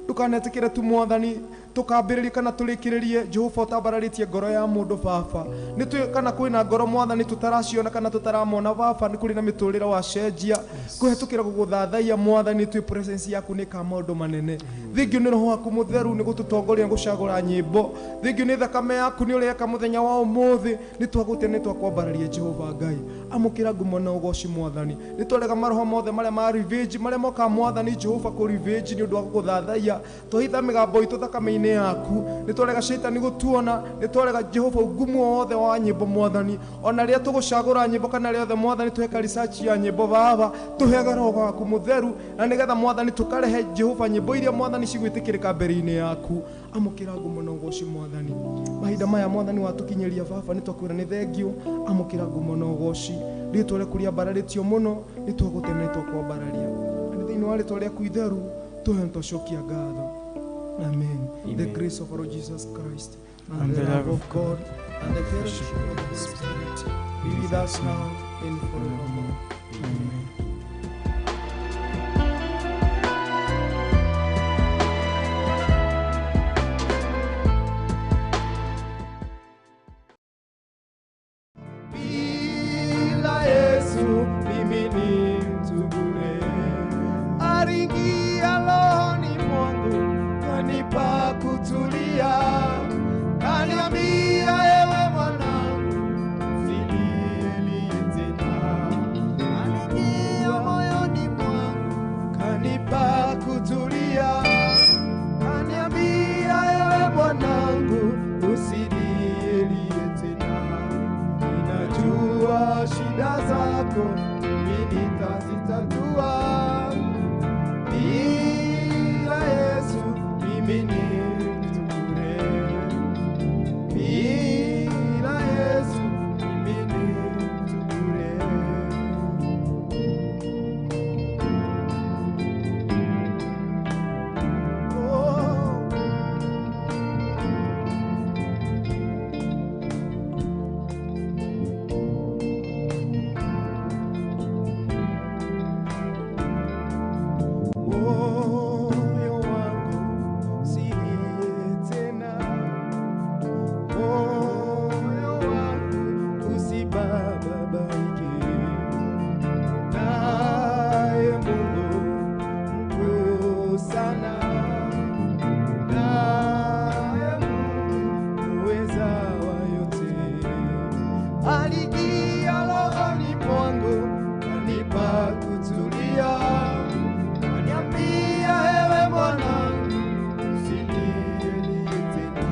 Ndũkanetĩkĩre tu Mwathani tukambĩrĩrie kana tũrĩkĩrĩrie Jehova ũtambararĩtie ngoro ya mũndũ Baba. Nĩtũĩ kana kwĩna ngoro Mwathani tutaraciona kana tutaramona Baba nĩ kũrĩ na mĩtũrĩre wa cenjia kũhetũkĩra gũgũthathaiya Mwathani tũĩ presence yaku nĩ ka maũndũ manene. Thengiũ nĩ roho waku mũtheru nĩ gũtũtongoria gũcagũra nyĩmbo. Thengiũ nĩ thakame yaku nĩ ũreka mũthenya wa ũmũthĩ nĩ twagũte nĩ twakwambararia Jehova Ngai. Amũkĩra ngumo na ũgoci Mwathani. Nĩ twarega maroho mothe marĩa ma revenge marĩa moka Mwathani Jehova kũ revenge nĩ ũndũ wa gũgũthathaiya. Twahitha mĩgambo itũ thakame-inĩ yaku nĩ twarega shaitani gũtuona nĩ twarega Jehova ngumu wothe wa nyĩmbo Mwathani ona rĩrĩa tũgũcagũra nyĩmbo kana rĩothe Mwathani tũheka research ya nyĩmbo Baba tũhega roho waku mũtheru na nĩgetha Mwathani tũkarehe Jehova nyĩmbo iria Mwathani cigwĩtĩkĩrĩka mbere-inĩ yaku. Amũkĩra ngumo na ũgoci Mwathani. Mahinda maya Mwathani watũkinyĩria Baba nĩ twakwĩra nĩ thengiũ. Amũkĩra ngumo na ũgoci rĩtwa rĩaku rĩambararĩtio mũno nĩ twagũtena nĩ twakwambararia na thĩinĩ wa rĩtwa rĩaku itheru tũhe tũcokia ngatho. Amen. The grace of our Lord Jesus Christ and the love of God and the fellowship of the Holy Spirit be with us now and forevermore. Amen. Bila Yesu mimi ni mtu bure. Aringia rohoni mwangu kanipa kutulia, kaniambia ewe mwanangu usilie tena. Alingia moyoni mwangu kanipa kutulia, kaniambia ewe mwanangu usilie tena. Ninajua shida zako mimi nitazitatua. Bila Yesu mimi ni mtu bure. Bila Yesu mimi ni mtu bure. Oh. Moyo wangu usilie tena, moyo wangu usibabaike, naye Mungu mkuu sana, naye Mungu muweza wa yote. Aliingia rohoni mwangu kanipa kutulia, kaniambia ewe mwanangu usilie tena.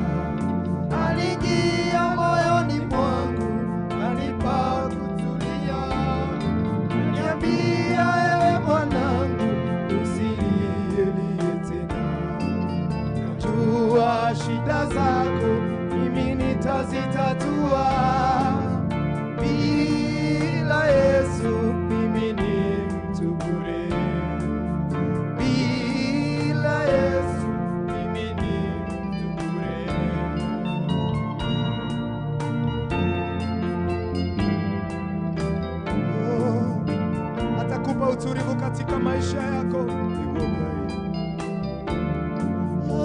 Aliingia moyoni mwangu kanipa kutulia, kaniambia ewe mwanangu usilie tena. Najua shida zako mimi nitazitatua. Bila Yesu mimi ni mtu bure. Bila Yesu mimi ni mtu bure. Oh, atakupa utulivu katika maisha yako.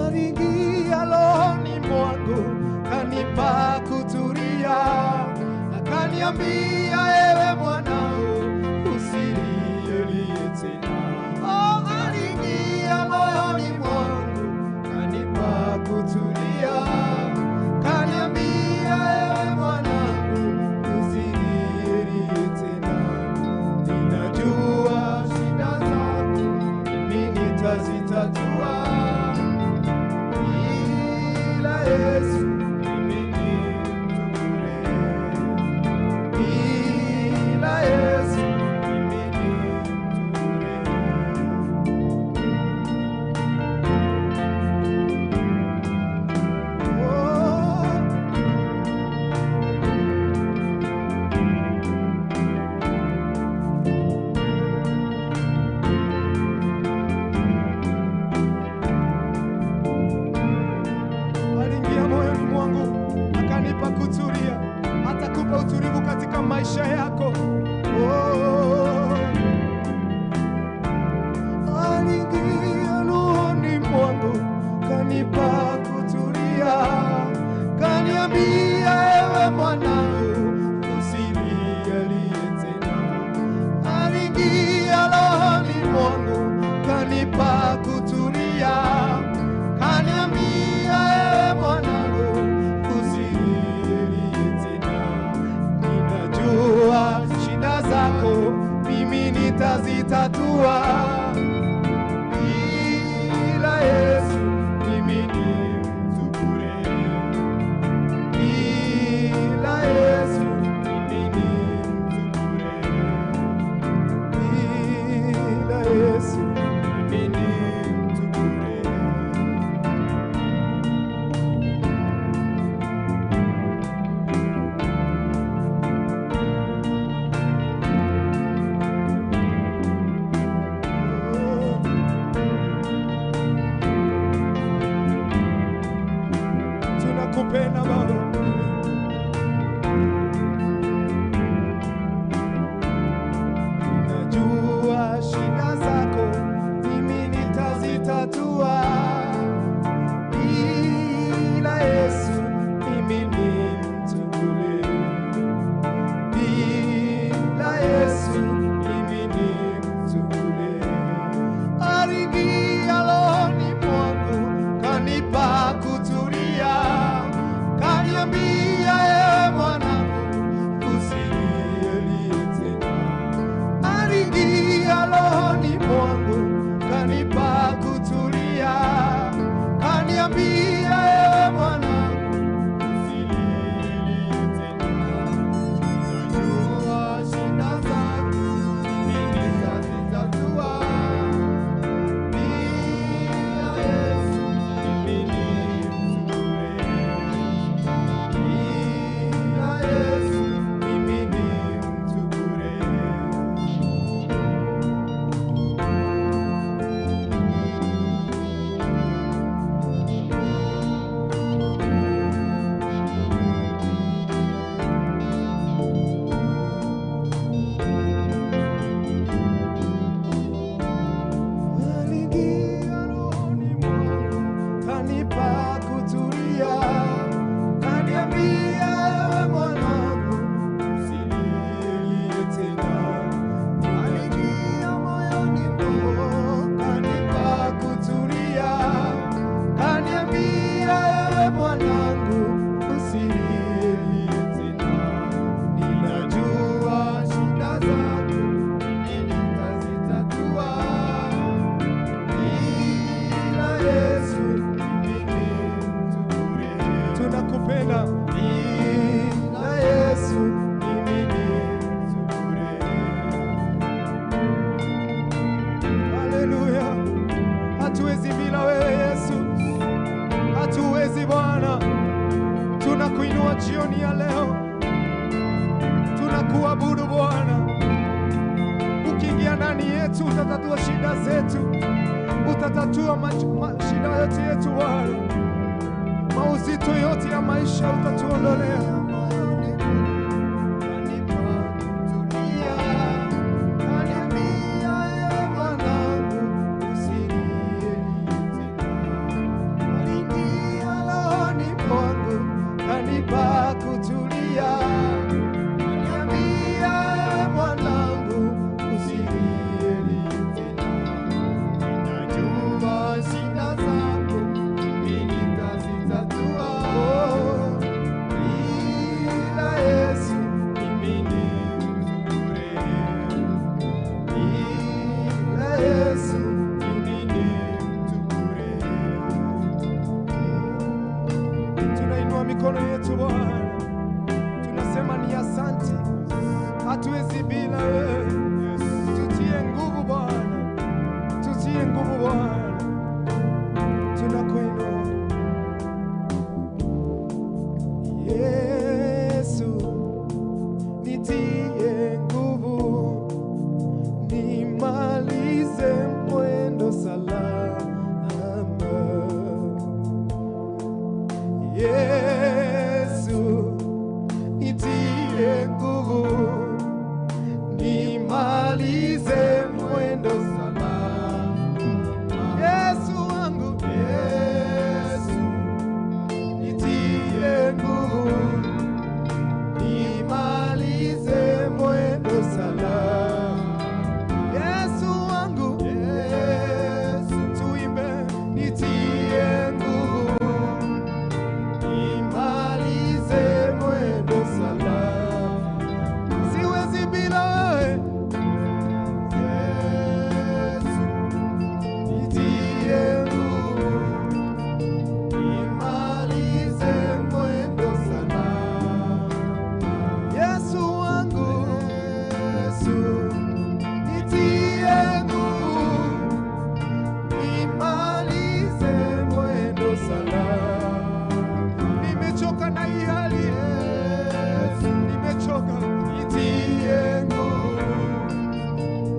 Aliingia rohoni mwangu kanipa kutulia, akaniambia ewe mwanangu usilie tena. Oh, aliingia moyoni mwangu kanipa kutulia, kaniambia ewe mwanangu usilie tena. Ninajua shida zako mimi nitazitatua. Yesu mimi ni mtu bure. Bila Yesu mimi ni mtu bure. Aliingia moyoni mwangu akanipa kutulia, atakupa utulivu katika maisha yako. Aliingia rohoni mwangu kanipa kutulia, kaniambia ewe mwanangu usilialie tena. Aliingia rohoni mwangu kanipa kutulia, kaniambia ewe mwanangu usilialie tena. Ninajua shida zako mimi nitazitatua. Bila Yesu mimi ni mtu bure. Bila Yesu mimi ni mtu bure. Bila Yesu mimi ni mtu bure. Tunakupenda Baba. Najua shida zako mimi nitazitatua. Bila Yesu mimi ni mtu bure. Bila Yesu mimi ni mtu bure. Aliingia rohoni mwangu kanipa kutulia, kaniambia ewe mwanangu usilialie tena. Aliingia rohoni mwangu kanipa kutulia, kaniambia ewe mwanangu usilialie tena. Najua shida zako mimi nitazitatua. Bila Yesu mimi ni mtu bure. Bila Yesu mimi ni mtu bure. Aliingia rohoni mwangu kanipa kutulia, kaniambia ewe mwanangu usilialie tena. Aliingia moyoni mwangu kanipa kutulia, kaniambia ewe mwanangu usilialie tena. Ninajua shida zako mimi nitazitatua. Bila Yesu mimi ni mtu bure. Tunakupenda. Bila Yesu mimi ni mtu bure. Haleluya. Hatuwezi bila wewe Yesu, hatuwezi Bwana. Tunakuinua jioni ya leo, tunakuabudu Bwana. Ukiingia ndani yetu utatatua shida zetu, utatatua shida yote yetu Bwana. Mauzito yote ya maisha utatuondolea. Kanipa kutulia, kaniambia mwanangu usilialie tena. Ninajua shida zako mimi nitazitatua. mikono yetu Bwana, tunasema ni asante, hatuwezi bila wewe. Tutie nguvu Bwana, tutie nguvu Bwana, tunakuinua Yesu, nitie nguvu, nimalize mwendo salama. Yesu, nitie nguvu, nimalize mwendo salama. Yesu wangu, Yesu, nitie nguvu, nimalize mwendo salama. Yesu wangu, Yesu, tuimbe, nitie nguvu, nimalize mwendo salama. Siwezi bila wewe. Yesu, nitie nguvu, nimalize mwendo salama. Yesu wangu, Yesu, nitie nguvu, nimalize mwendo salama. Nimechoka na hii hali, Yesu, nimechoka. Nitie nguvu,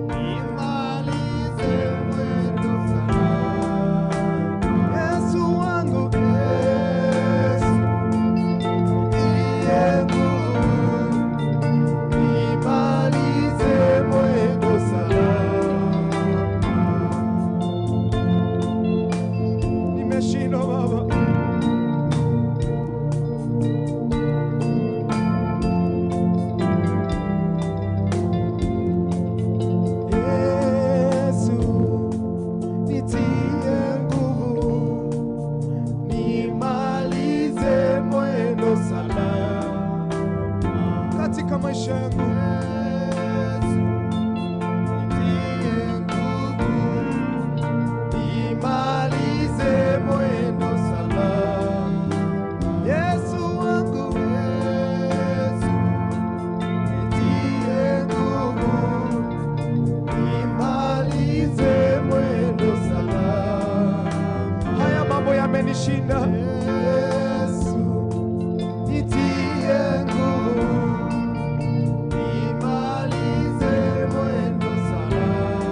nimalize mwendo salama. Yesu wangu, Yesu, nitie nguvu, nimalize mwendo salama. Nimeshindwa Baba, Yesu, nitie nguvu, nimalize mwendo salama katika maisha yangu. Yesu, nitie nguvu, nimalize mwendo salama. Yesu wangu, Yesu, nitie nguvu, nimalize mwendo salama. Haya mambo yamenishinda. Yesu, nitie nguvu, nimalize mwendo salama.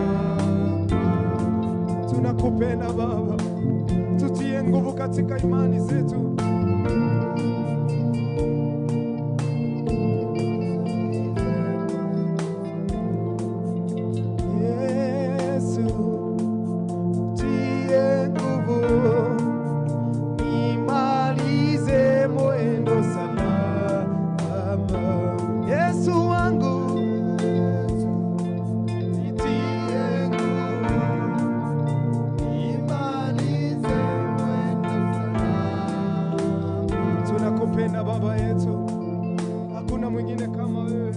Tunakupenda Baba, tutie nguvu katika imani zetu. Yesu, tie nguvu, nimalize mwendo salama. Yesu wangu, Yesu, nitie nguvu, nimalize mwendo salama. Tunakupenda Baba yetu, hakuna mwingine kama wewe.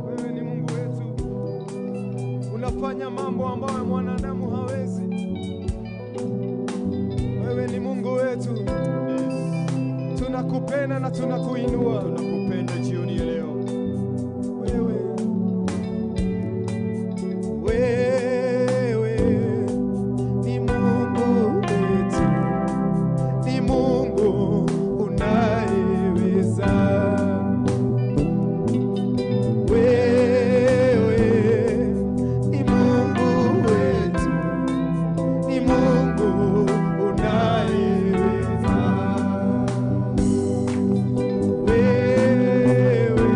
Wewe ni Mungu wetu, unafanya mambo ambayo mwanadamu hawezi. Wewe ni Mungu wetu, tunakupenda na tunakuinua. Tunakupenda jioni ya leo. Wewe ni Mungu wetu, ni Mungu unayeweza. Wewe ni Mungu wetu, ni Mungu unayeweza. Wewe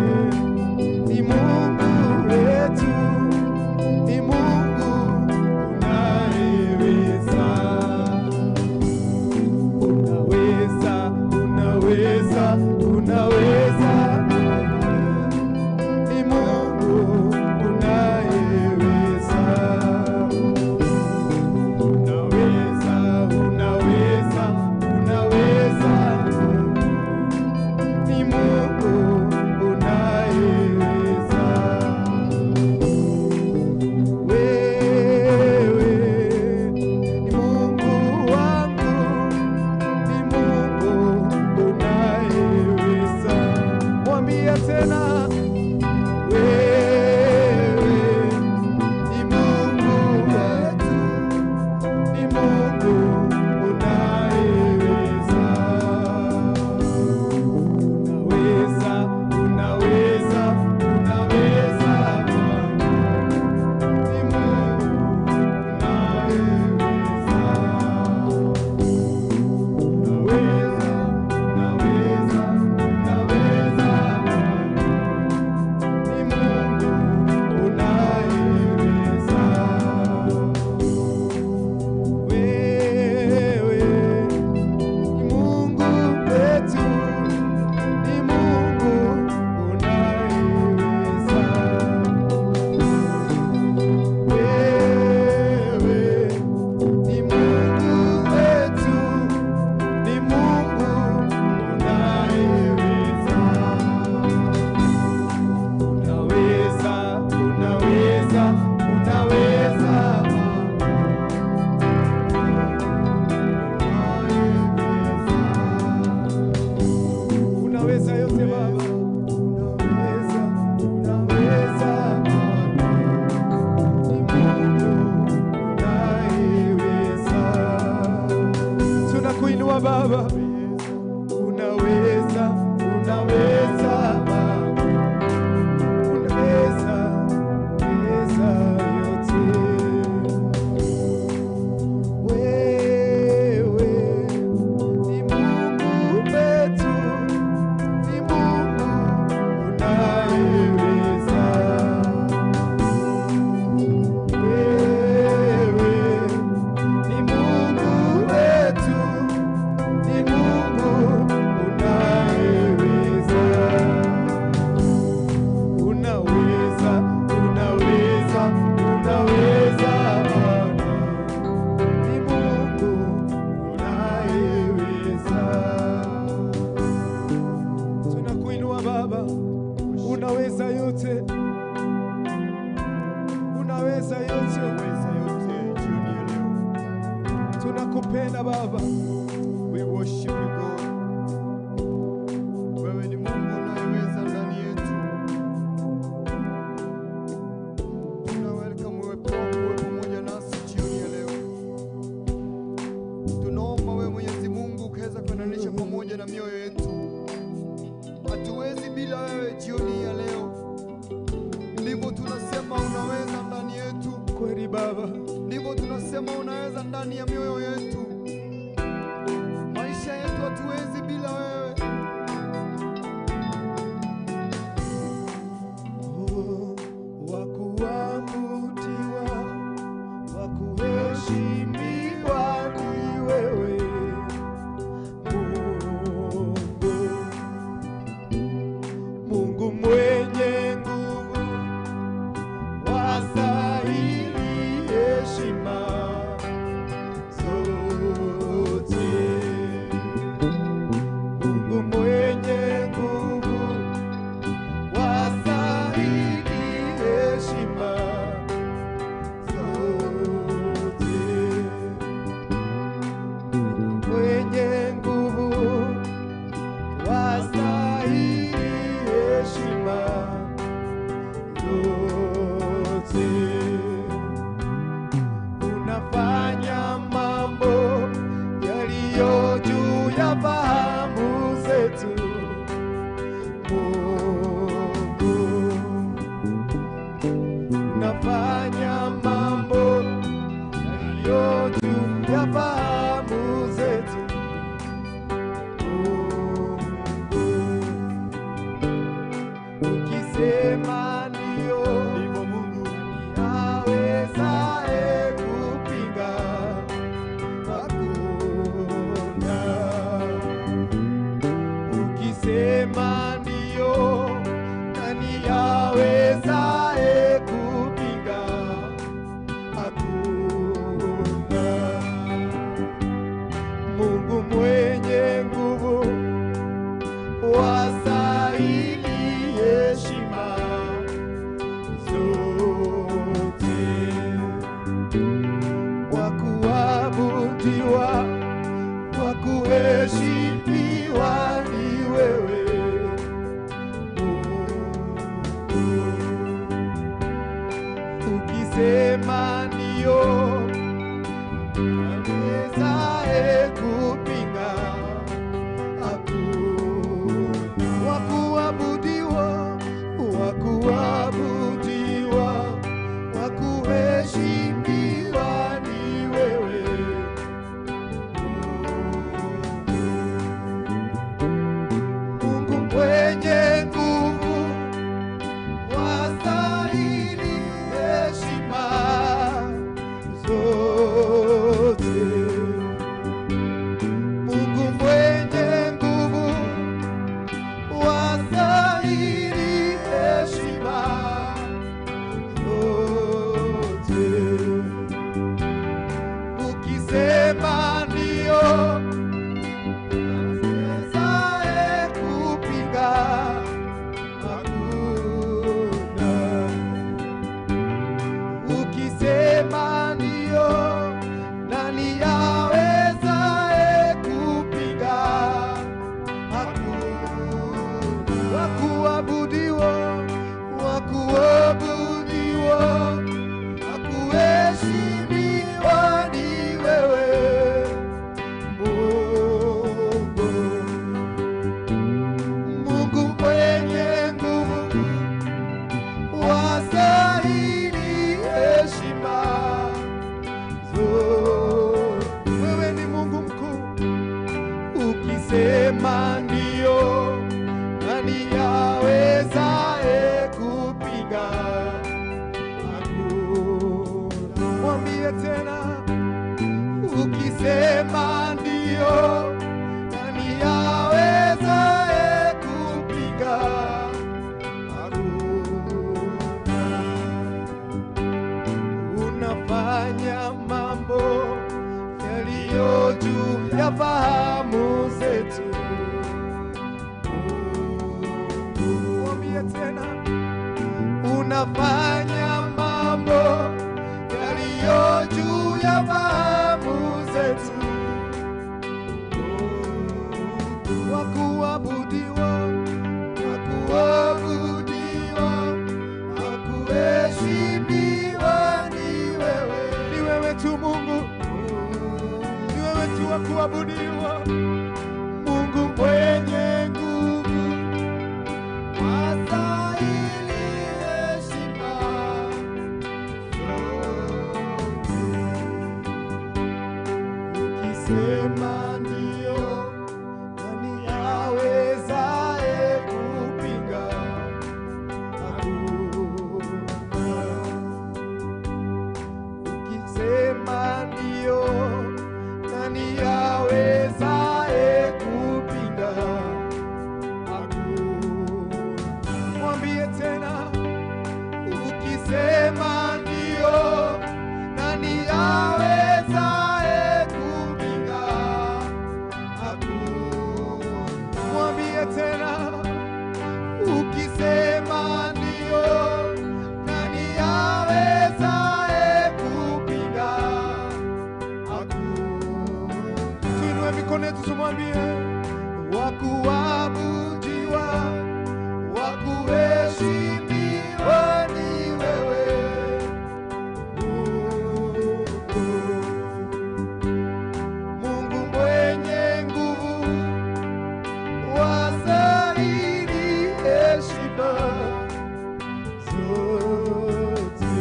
tunakuinua Baba, unaweza, unaweza Baba, unaweza, unaweza yote. Wewe ni Mungu wetu, ni Mungu unayeweza. Wewe ni Mungu wetu, ni Mungu unayeweza. Unaweza, unaweza, unaweza Baba, ni Mungu unayeweza. Tunakuinua Baba, unaweza yote, unaweza yote, unaweza yote jioni ya leo. Tunakupenda Baba, we worship you God. Wewe ni Mungu unayeweza ndani yetu. Tuna welcome uwepo wako uwe pamoja nasi jioni ya leo. Tunaomba wewe Mwenyezi Mungu ukaweza kuendanisha pamoja na mioyo yetu. Hatuwezi bila wewe jioni ya leo. Ndivyo tunasema unaweza ndani yetu. Kweli Baba, ndivyo tunasema unaweza ndani ya mioyo yetu. Maisha yetu hatuwezi bila wewe. Wakuabudiwa, wakuheshimiwa ni wewe Mungu, Mungu mwenye nguvu, wastahili heshima zote. Mungu mwenye nguvu, wastahili heshima zote. Mwenye nguvu, wastahili heshima zote. Unafanya mambo yaliyo juu ya fahamu zetu Mungu. Unafanya mambo yaliyo juu ya fahamu zetu Mungu. Ukisema ndio, ndivyo Mungu. Nani awezaye kupinga? Hakuna. Ukisema ndio, nani awezaye kupinga? Hakuna. Mungu mwenye nguvu, wastahili heshima zote. Wakuabudiwa, wakuheshimiwa ni wewe Mungu. Ukisema ndio, awezaye kupinga? Hakuna. Wakuabudiwa, wakuabudiwa, wakuheshimiwa ni wewe Mungu. ukisema ndio, nani awezaye kupinga? Hakuna. Mwambie tena, ukisema ndio, nani awezaye kupinga? Hakuna. Unafanya mambo yaliyo juu ya fahamu zetu. Mwambie tena, unafanya mambo yaliyo juu ya fahamu zetu. Wakuabudiwa, wakuabudiwa, wakuheshimiwa ni wewe. Ni wewe tu Mungu, ni wewe tu wakuabudiwa, Mungu mwenye nguvu, wastahili heshima zote. Ukisema ndio, nani awezaye kupinga? Hakuna. Ukisema ndio, nani awezaye kupinga? Hakuna. Mwambie tena, ukisema ndio, nani awezaye kupinga? Hakuna. Mwambie tena, ukisema ndio, nani awezaye kupinga? Hakuna. Tuinue mikono yetu tumwambie, wakuabudiwa, wakuheshimiwa ni wewe. Mungu mwenye nguvu, wastahili heshima zote.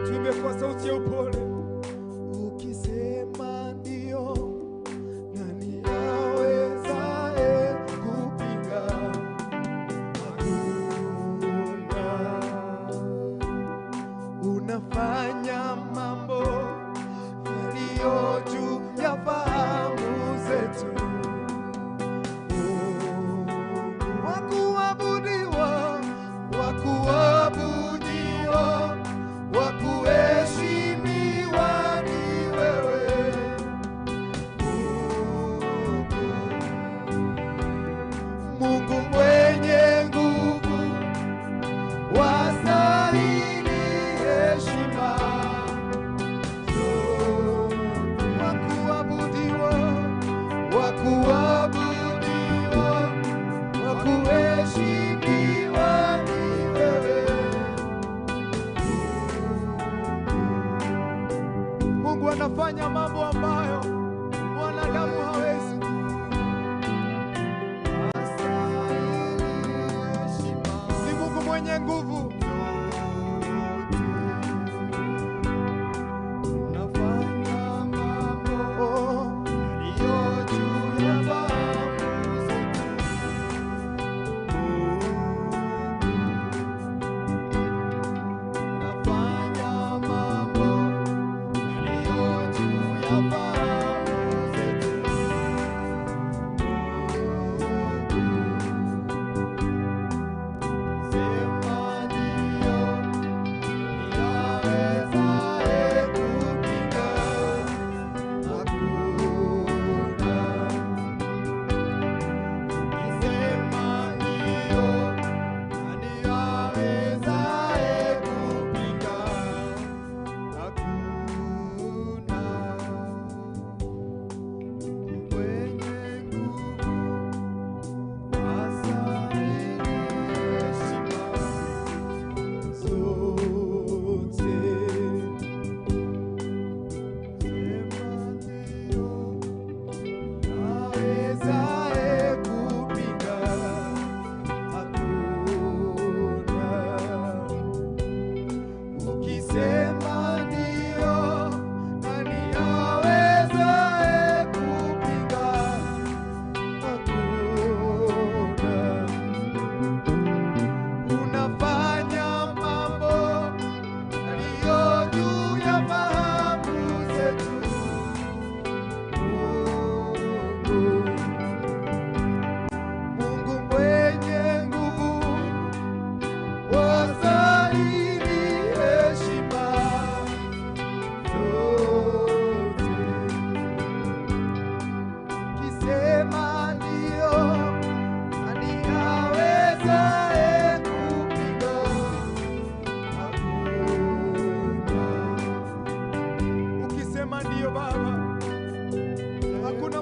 Tuimbe kwa sauti ya upole. Ukisema ndio, nani awezaye kupinga? Hakuna. Unafanya mambo yaliyo juu ya fahamu zetu. Wakuabudiwa, wakuabudiwa, wakuheshimiwa ni wewe. Mungu mwenye nguvu, wastahili heshima zote. Wakuabudiwa, wakuabudiwa, wakuheshimiwa ni wewe. Mungu anafanya mambo ambayo mwanadamu hawezi. Ni Mungu mwenye nguvu. Unafanya mambo yaliyo juu ya fahamu zetu. Unafanya mambo yaliyo juu ya fahamu zetu. Sema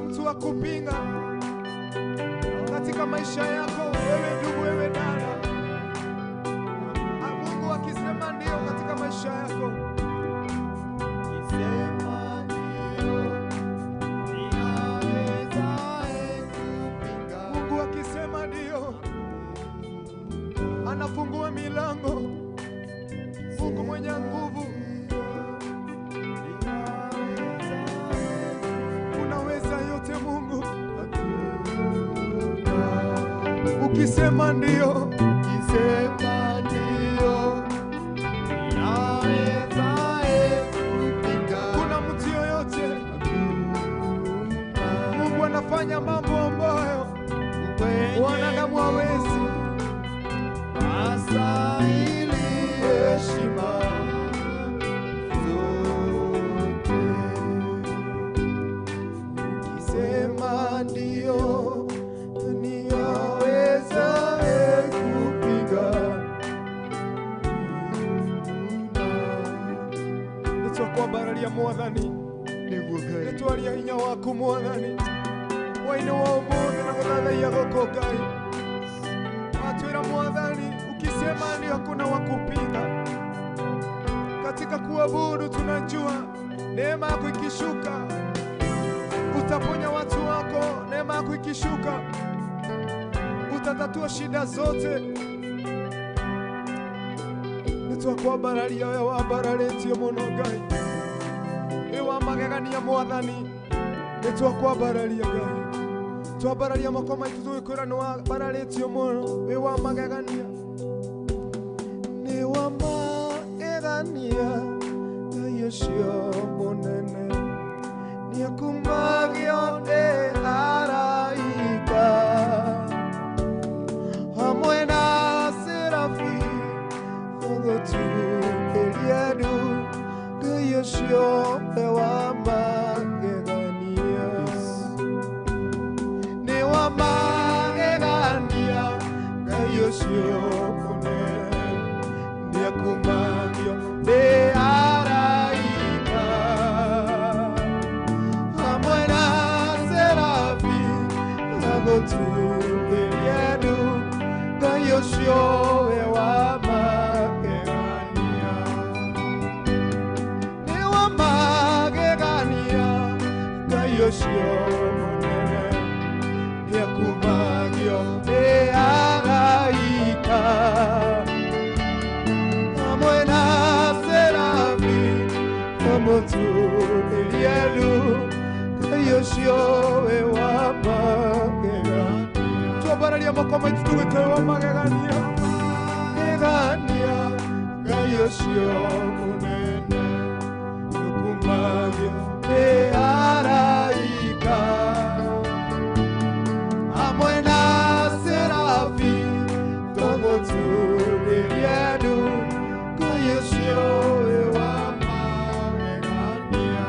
mtu wa kupinga katika maisha yako, wewe ndugu, wewe dada. Mungu akisema ndio katika maisha yako, Kisema ndio, ninawezaye kupinga. Mungu akisema ndio, anafungua milango. Mungu mwenye nguvu, unaweza yote Mungu. Ukisema ndio, Kisema ndio, ninawezaye kupinga. kuna mtu yoyote. Mungu anafanya mambo ambayo wanadamu hawezi. Astahili heshima zote. Ukisema ndio, niyawezaye kupiga. Nitwakwambararia Mwathani, nitwaria hinya waku Mwathani, waine wa umuthi na guthathaia goko Ngai. Watwira Mwathani, ukisema ndio hakuna wa kupinga. Katika kuabudu tunajua neema yako ikishuka utaponya watu wako. Neema yako ikishuka utatatua shida zote. Nitwakwambararia we wambararitio muno Ngai, we wamagegania Mwathani. Nitwakwambararia Ngai, twambararia moko maitu twikwira ni wambararitio muno, we wamagegania. Ni wamagegania Ngai ucio munene, niakumagio ni araika hamwe na serafi ugutukiria ndu. Ngai ucio we wamagegania, ni wamagegania Ngai ucio munene, niakumagio ni araika hamwe na serafi ugutukiria ndu. Ngai ucio we wamagegania, ni wamagegania Ngai ucio munene, niakumagio ni araika hamwe na serafi ugutukiria ndu. Ngai ucio we wamagegania. Twambararia moko maitu tugwĩka we wamagegania. Magegania Ngai ucio munene, niakumagio ni araika hamwe na serafi ugutukiria ndu. Ngai ucio we wamagegania,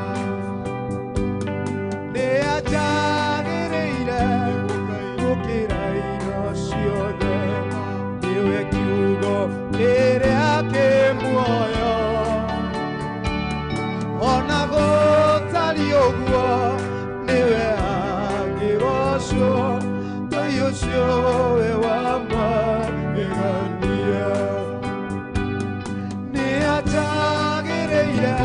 ni ajagĩrĩire gũkĩra indo ciothe, niwe kiugo kĩrĩa kĩ muoyo. Ona gũtariĩ ũguo niwe angĩgocwo. Ngai ũcio we wamagegania, nĩ ajagĩrĩire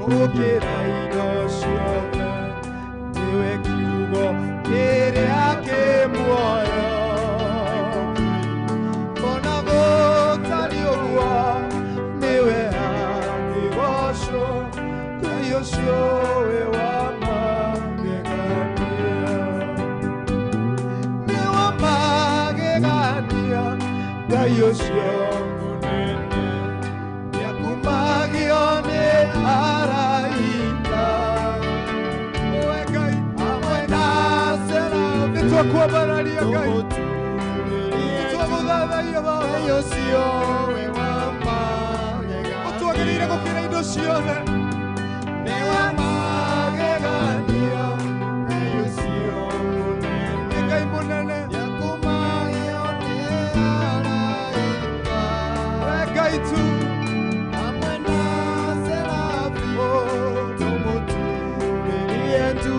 gũkĩra indo ciothe, niwe kiugo kĩrĩa kĩ muoyo. Ona gũtariĩ ũguo niwe angĩgocwo. Ngai ũcio we wamagegania, nĩ wamagegania Ngai ũcio mũnene, niakumagio nĩ araika hamwe na serafi. Nitwakwambararia Ngai, Nitwagũthathaia Baba. Ngai ũcio we wamagegania, ũtwagĩrĩire gũkĩra indo ciothe. nĩ wamagegania Ngai ũcio mũnene, Ngai mũnene, niakumagio nĩ araika we Ngai tu. hamwe na serafi tũmũtungĩrie tu.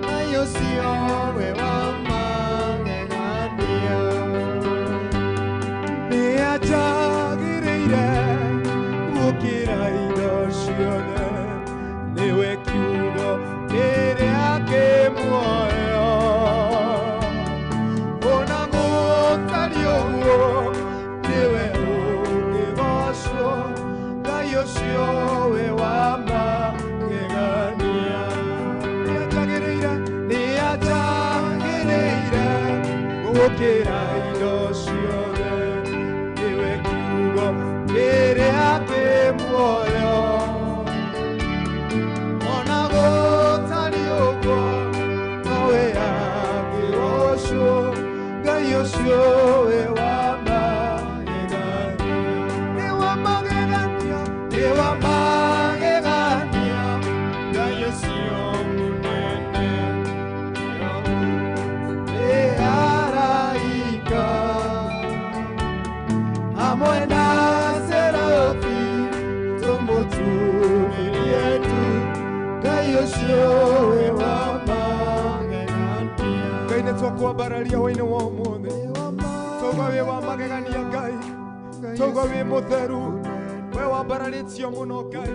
Ngai ũcio we wa magegania nĩ anjagĩrĩire gũkĩra indo ciothe nĩwe kiugo kĩrĩa kĩ muoyo ona gũtariĩ ũguo nĩwe ũngĩgocwo Ngai ũcio we wa magegania nĩ anjagĩrĩire gũkĩra indo ciothe nĩwe kiugo kĩrĩa kĩ muoyo ona gũtariĩ ũguo nowe angĩgocwo Ngai ũcio we wa magegania nĩ wa magegania Ngai ũcio mũnene nĩ araika hamwe na serafi tũmũturĩrie tu Ngai ũcio we wa magegania Ngai nĩ twakwambararia hwaĩ-inĩ wa ũmũthĩ tauga wĩ wa magegania Ngai tauga wĩ mũtheru we wambararĩtio mũno Ngai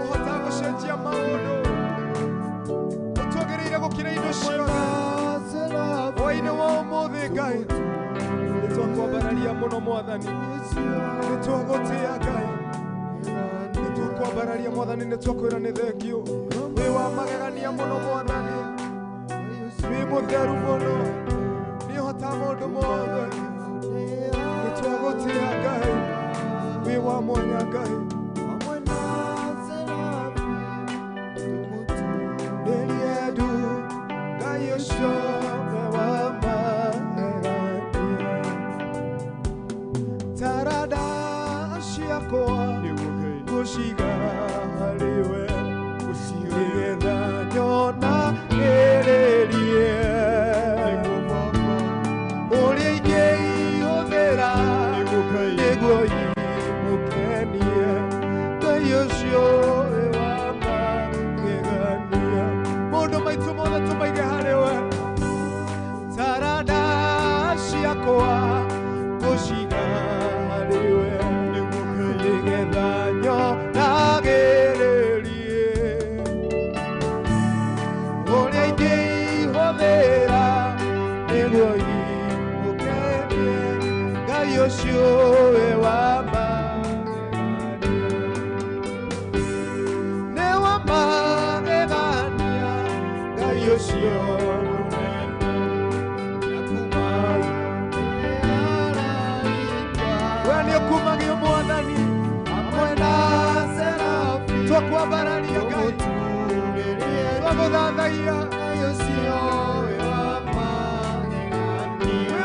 ũhota gũcenjia maũndũ ũtuagĩrĩire gũkĩra indo ciothe hwaĩ-inĩ wa ũmũthĩ Ngai nĩ twakwambararia mũno Mwathani nĩ twagũtĩa Ngai nĩ twakwambararia Mwathani nĩ twakwĩra nĩ thengio wĩ wa magegania mũno Mwathani wĩ mũtheru mũno nĩ ũhota maũndũ mothe nĩ twagũtĩa Ngai wĩ wa mwanya Ngai hamwe na serafi tũmũturĩrie tu Ngai ũcio we wa magegania taranda ciakwa ngũciga harĩwe nĩgetha nyona gĩrĩrie ũrĩa ingĩihũthĩra nĩguo imũkenie Ngai ũcio we wa magegania maũndũ maitũ mothe tũmaige harĩwe taranda ciakwa ngũciga harĩwe nĩgetha nyonagĩrĩrie ũrĩa ingĩihũthĩra nĩguo imũkenie Ngai ũcio we wa magegania nĩ wa magegania Ngai ũcio mũnene we nĩ ũkumagio Mwathani hamwe na serafi twakwambararia Ngai twagũthathaiya Ngai ũcio we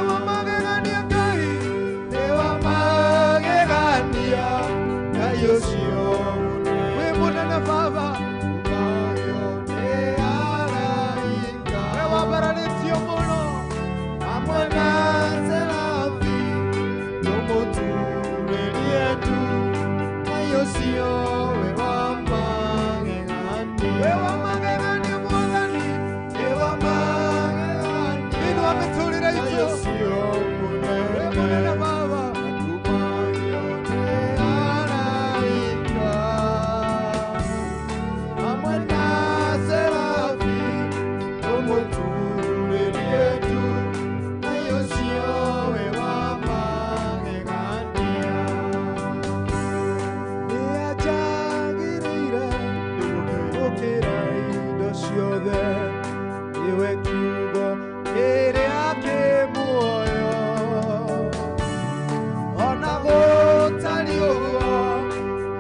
wa magegania Ngai nĩ wa magegania Ngai ũcio wĩ mũnene Baba nĩ araika we wambararĩtio mũno hamwe na serafi tũmũturĩrie tu Ngai ũcio we wa magegania we wa magegania Mwathani we wa magegania thĩinĩ wa mĩtũrĩre itũ we mũnene Baba hamwe na serafi tũmũturĩrie tu Ngai ũcio we wa magegania nĩ anjagĩrĩire gũkĩra indo ciothe nĩwe kiugo kĩrĩa kĩ muoyo ona gũtariĩ ũguo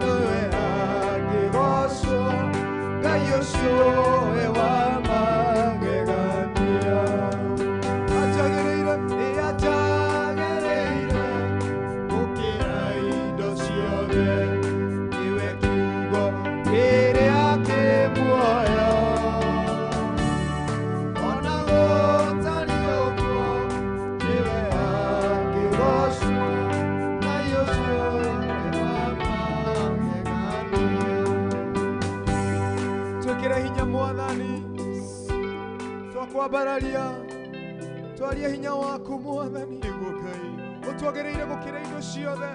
nĩwe angĩgocwo Ngai ũcio we wa magegania anjagĩrĩire nĩ anjagĩrĩire gũkĩra indo ciothe nĩwe kiugo kĩrĩa kĩ muoyo ona twakwambararia twaria hinya waku Mwathani utwagereire gukira indo ciothe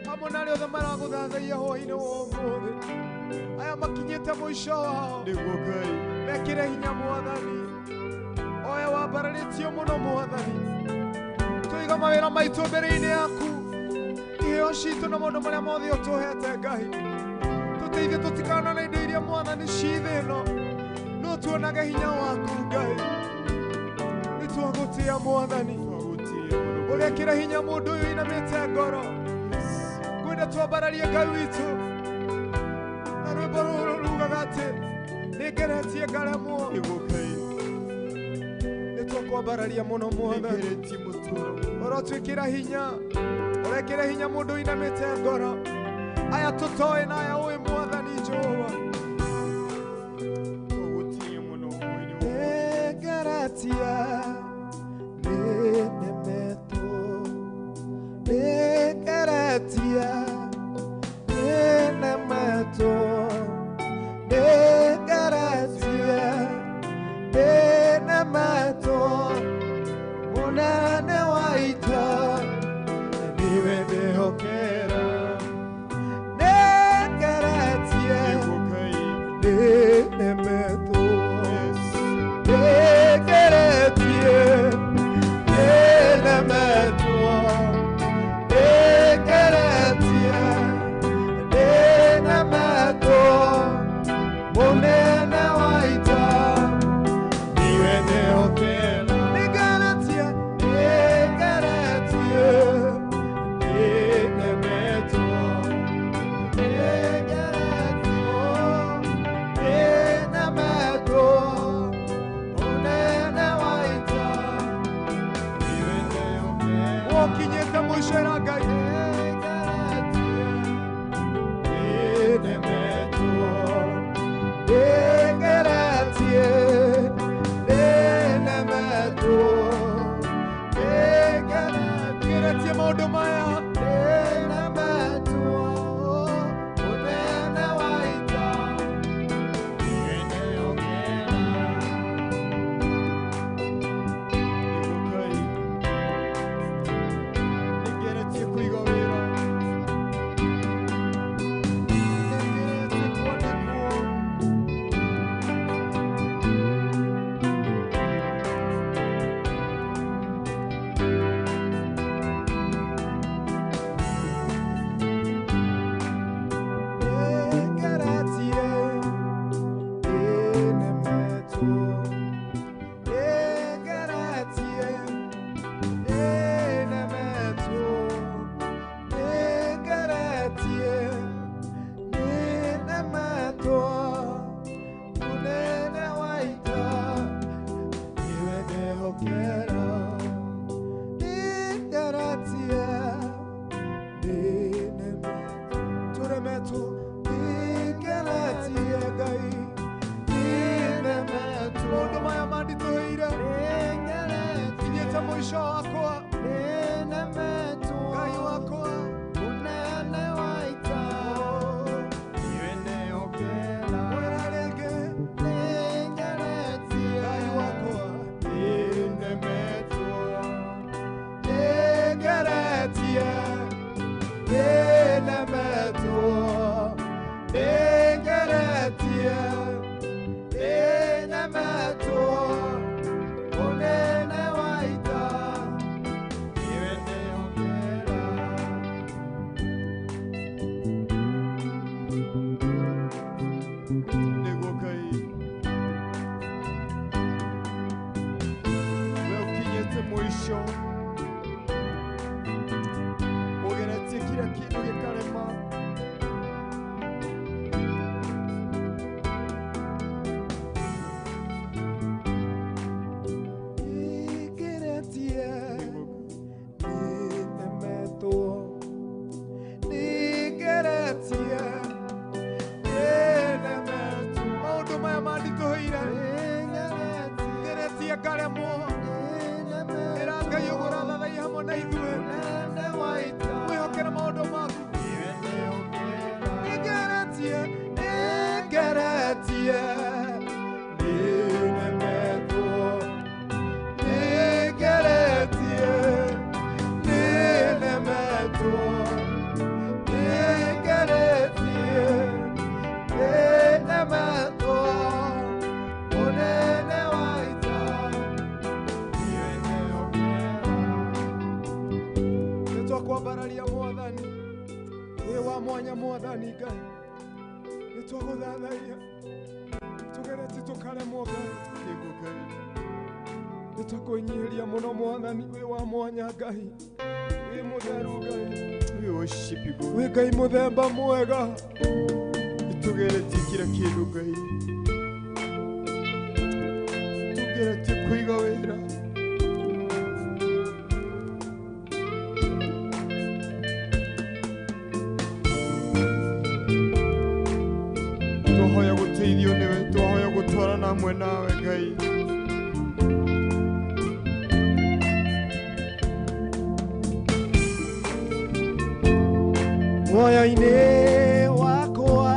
hamwe na arĩa othe maragũthathaiya hwaĩ-inĩ wa ũmũthĩ aya makinyĩte mũico wao mekĩre hinya Mwathani oya wambararĩtio mũno Mwathani tũiga mawĩra maitũ mbere-inĩ yaku iheo citũ na maũndũ marĩa mothe ũtũhete Ngai tũteithie tũtikanone indo iria Mwathani ci thĩ ĩno no tuonage hinya waku Ngai nĩtwagũtĩa Mwathani ũgekĩra hinya mũndũ ũyũ inamĩte ngoro ngwenda twambararie Ngai witũ na rwĩmbo rũrũ rugaga atĩ nĩngeretie ngaremwo nĩtwakwambararia mũno Mwathani ũrotwĩkĩra hinya ũrekĩra hinya mũndũ inamĩte ngoro aya tũtoĩ na aya ũĩ Mwathani Jehova nĩngeretie Nĩngeretie nĩ nemetwo mwanya mwathani Ngai nitwaguthathaia tugereti tukaremwo Ngai kĩguũ Ngai nitwakwĩnyihĩria mũno mwathani wĩ wa mwanya Ngai wĩ mũtheru Ngai we worship you wĩ Ngai mũthemba mwega itugereti kira kĩndũ Ngai tugereti kũiga wĩra twahoya gũteithio nĩwe twahoya gũtwarana hamwe nawe Ngai moyo-inĩ wakwa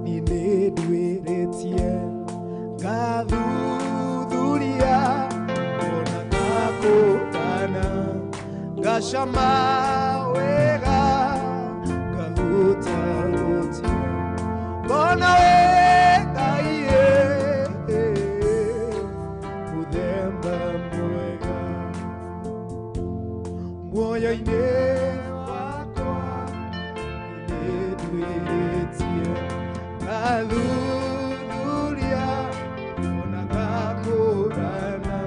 niĩ nĩnduĩrĩtie ngathuthuria ona ngakũrana ngacama wega ngahũtahutia mbona we Ngai mũthemba mwega muoyo-inĩ wakwa nĩnduĩrĩtie ngathuthuria ona ngakũrana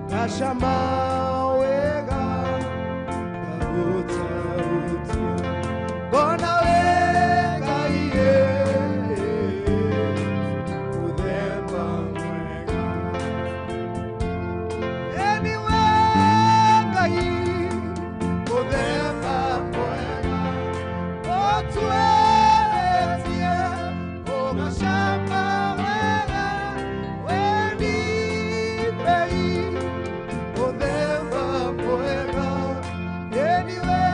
ngacama wega ngahũtahutia mbona we Ngai mũthemba mwega anyway Ngai mũthemba mwega ũtweretie ũgacama wega weni mbei mũthemba mwega anyway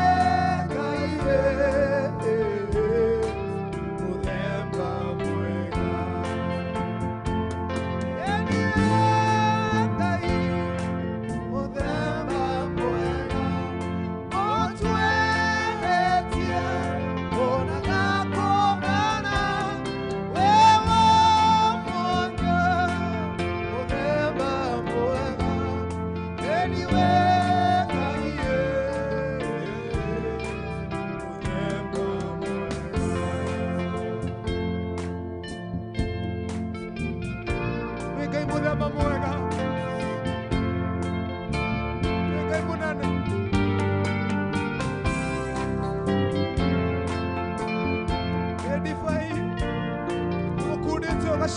Ngai mũthemba mwega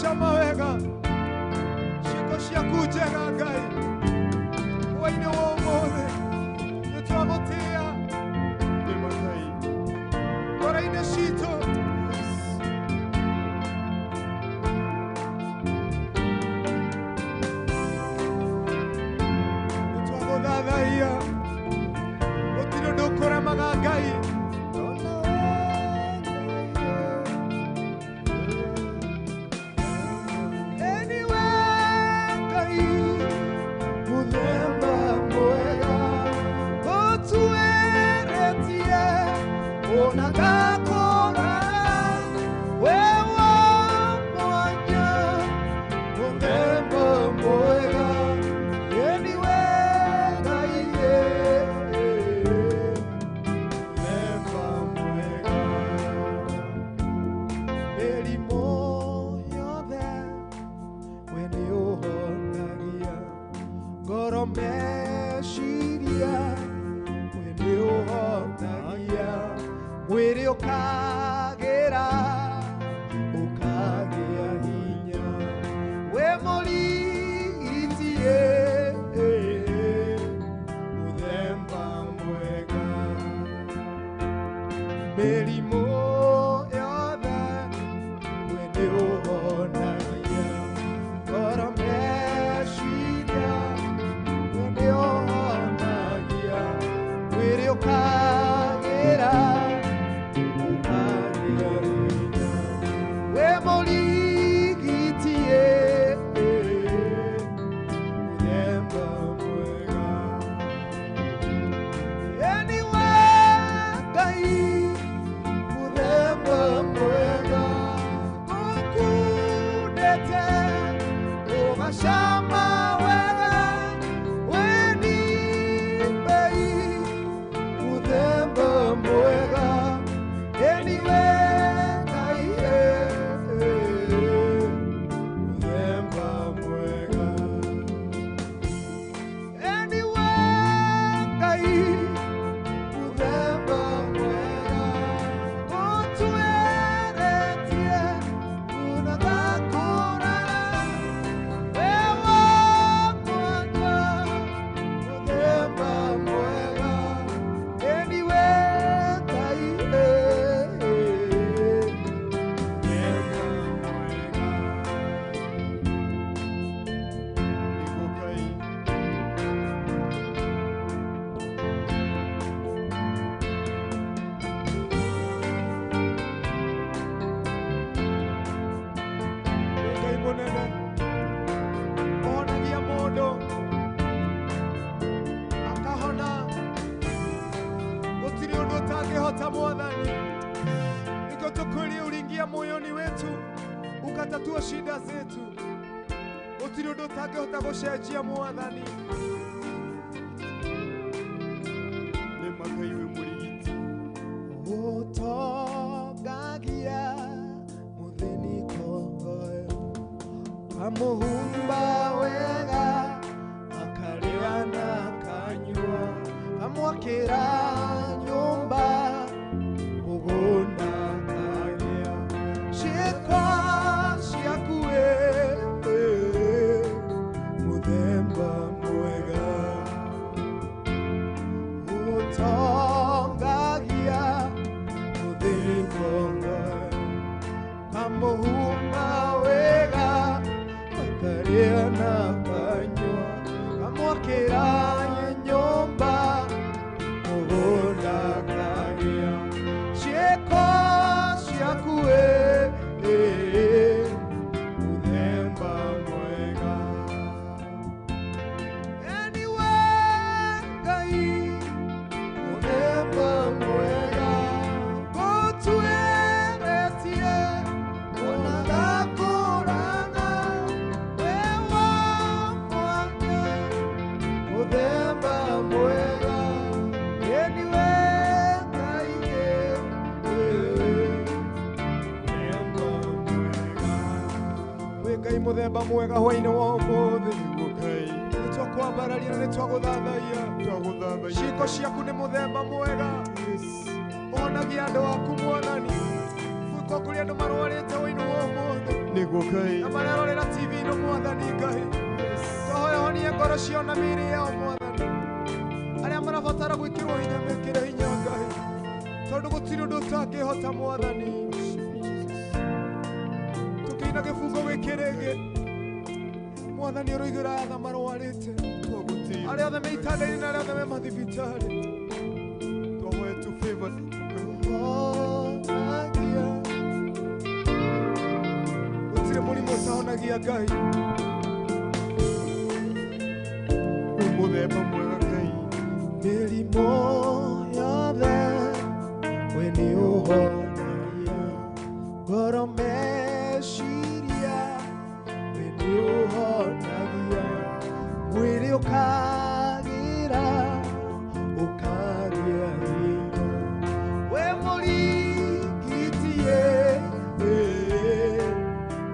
Shama wega shiko ciaku njega Ngai hwainĩ wa ũmũthĩ nĩtwagũtĩa wĩma Ngai ngoro-inĩ citũ nĩtwagũthathaia gũtirĩ ũndũ ũkũremaga Ngai mwĩrĩ ũkagĩra ũkagĩa hinya we mũrigitie mũthemba mwega mĩrimũ yothe we nĩ ũhonagia ngoro meciria we nĩ ũhonagia mwĩrĩ ũkagĩra kuingia moyoni wetu ukatatua shida zetu. Gutiri undu utangihota gucenjia Mwathani. Ni Ngai we murigiti utongagia muthini kongoyo kamuhumba wega akaria na kanyua kamwakira nyumba mugunda kagia ciĩko ciaku muthemba mwega utongagia muthini kongoyo kamuhumba wega akaria na kanyua kamwakira nyumba mugunda kagia ciĩko ciaku muthemba mwega. Anyway, Ngai muthemba mwega gũtuĩrĩtie ona ndakũrana we wa mwanya muthemba mwega. Anyway, Ngai Ngai muthemba mwega hwainĩ wa ũmũthĩ nĩtwakwambararia na nĩtwagũthathaia ciĩko ciaku nĩ mũthemba mwega ũhonagia andũ aku Mwathani. Gwĩko kũrĩ andũ marwarĩte hwainĩ wa ũmũthĩ na marerorera TV-inĩ Mwathani Ngai, twahoya ũhonie ngoro ciao na mĩĩrĩ yao Mwathani. Arĩa marabatara gwĩkĩrwo hinya mekĩre hinya Ngai, tondũ gũtirĩ ũndũ ũtangĩhota Mwathani. Na gĩbungo gĩkĩ rĩngĩ Mwathani ũroigĩra tha marwarĩte arĩa othe me itanda-inĩ na arĩa othe me mathibitarĩ, twahoe tu favor gũtirĩ mũrimũ ũtahonagia Ngai. Wĩ mũthemba mwega Ngai, mĩrimũ yothe we nĩ ũhonagia, ngoro meciria we nĩ ũhonagia, mwĩrĩ ũkagĩra ũkagĩa hinya, we mũrigitie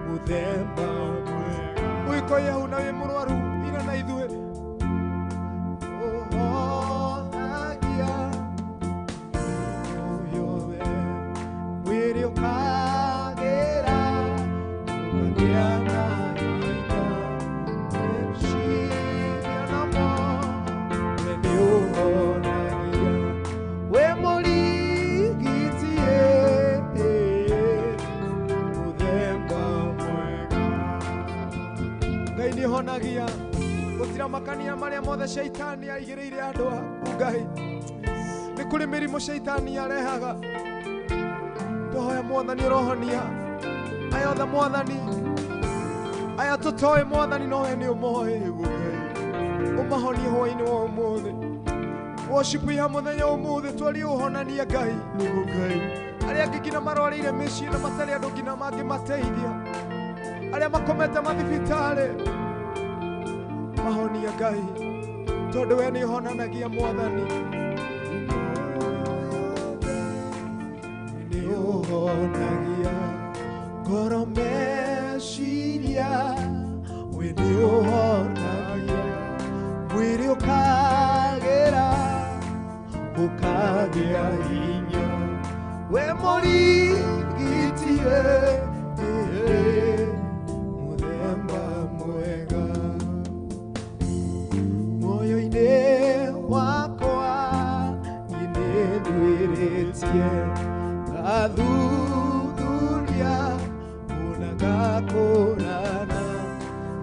mũthemba mwega. Ũikoia hau na wĩ mũrwaru ira na ithuĩ ũhonagia yothe, mwĩrĩ ũkagĩra ũkagĩa na hinya, meciria namo we nĩ ũhonagia, we mũrigitie mũthemba mwega. Ngai nĩ ũhonagia, gũtira makania marĩa mothe Shaitani aigĩrĩire andũ aku Ngai. Nĩ kũrĩ mĩrimũ Shaitani arehaga, twahoya Mwathani ũrohonia aya othe Mwathani, aya tũtoĩ Mwathani no we nĩ ũmoĩ, ũmahonie hwainĩ wa ũmũthĩ. Worship ya mũthenya ũmũthĩ twarie ũhonania Ngai. Arĩa angĩ nginya marwarĩire mĩciĩ na matarĩ andũ nginya mangĩmateithia, arĩa makomete mathibitarĩ mahonia Ngai, tondũ we nĩ ũhonanagia Mwathani. Nĩ ũhonagia ngoro meciria, we nĩ ũhonagia, mwĩrĩ ũkagĩra ũkagĩa hinya, we mũrigitie mũthemba mwega. Moyo-inĩ wakwa nĩndwĩrĩtie ngathuthuria ona ngakũrana,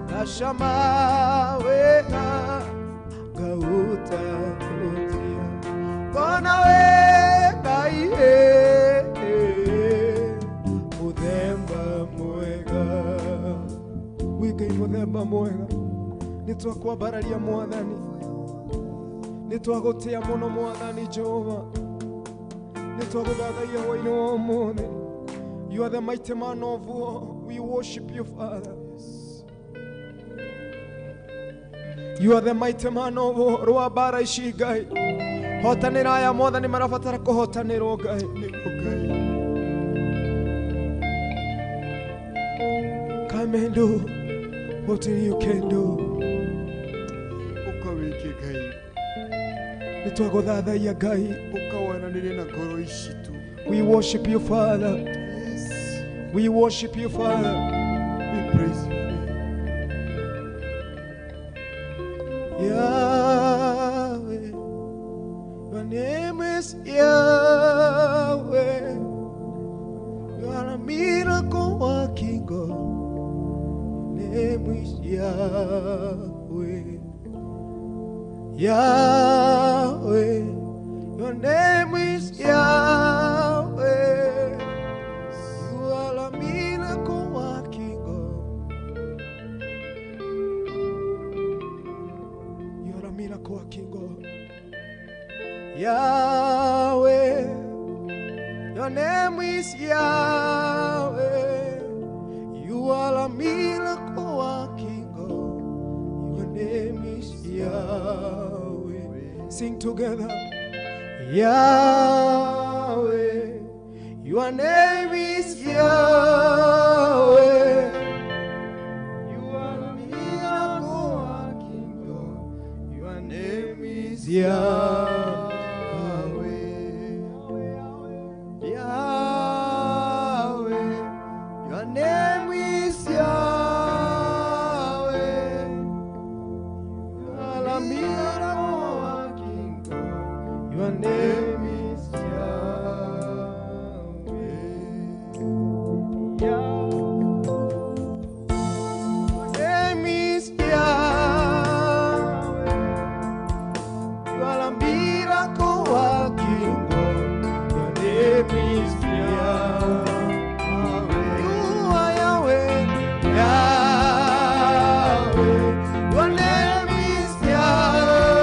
ngacama wega ngaũtaũtia, ngona we Ngai mũthemba mwega. Wĩ Ngai mũthemba mwega, nĩtwakwambararia Mwathani, nĩtwagũtĩa mũno Mwathani Jehova, nĩtwagũthathaia hwainĩ wa ũmũthĩ. You are the mighty man of war. We worship you, Father. You are the mighty man of war. Roa bara ici Ngai. Hotanĩra aya mothe nĩ marabatara kũhotanĩrwo Ngai. Come and do what you can do. Ukaweke Ngai. Nĩtwagũthathaiya Ngai. Ukawananĩrie na ngoro ici tu. We worship you, Father. Yes. We worship you, Father. We praise you. Yahweh, your name is Yahweh. You are a miracle working God. Your name is Yahweh. Yahweh, your name is Yahweh. You are a miracle working God. You are a miracle working God. Yahweh, your name is Yahweh. You are a miracle working God. Your name is Yahweh. Sing together. Yahweh, your name is Yahweh. You are a miracle working God. Your name is Yahweh. Yahweh, your name is Yahweh. You are a miracle working God. Your name is Yahweh. Your name is Yahweh. You are a miracle working God. Your name is Yahweh. You are Yahweh. Yahweh. Your name is Yahweh.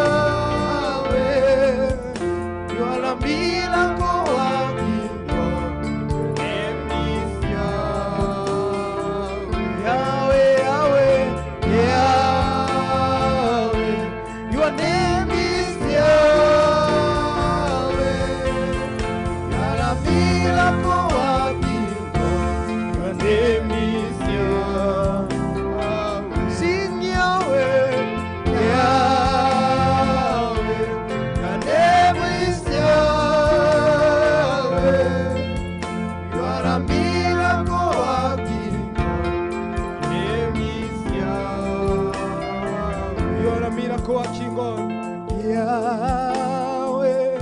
You are a miracle working God. Your name is Yahweh. Yahweh, Yahweh, Yahweh. Your name is Yahweh. You are a miracle working God. Your name is Yahweh. Sing Yahweh, Yahweh. Your name is Yahweh. You are a miracle working God. Your name is Yahweh. You are a miracle working God. Yahweh.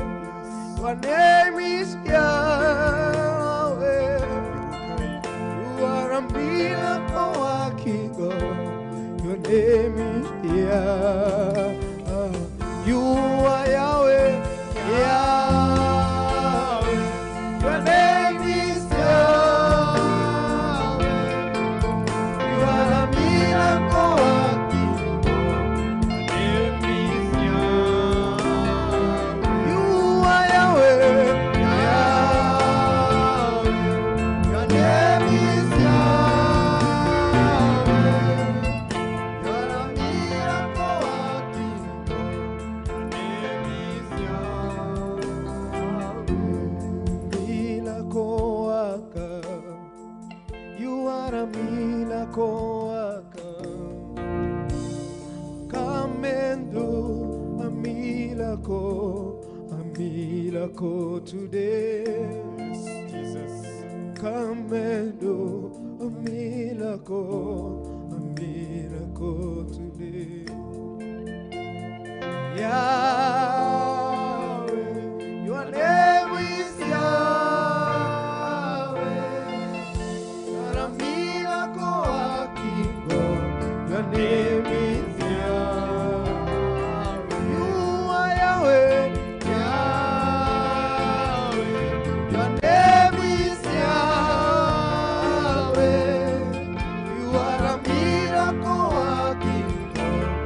Your name is Yahweh. You are a miracle working God. Your name is Yahweh. You are Yahweh. Yahweh. Your name is Yahweh. You are a miracle working God. Your name is Yahweh. You are Yahweh. Yahweh. Your name is Yahweh. You are a miracle working God. Your name is Yahweh. Miracle worker. You are a miracle worker. Come and do a miracle today. Jesus. Come and do a miracle today. Yahweh, your name is Yahweh. You're a miracle working God. Your name is Yahweh. You are Yahweh. Yahweh. Your name is Yahweh. You are a miracle working God.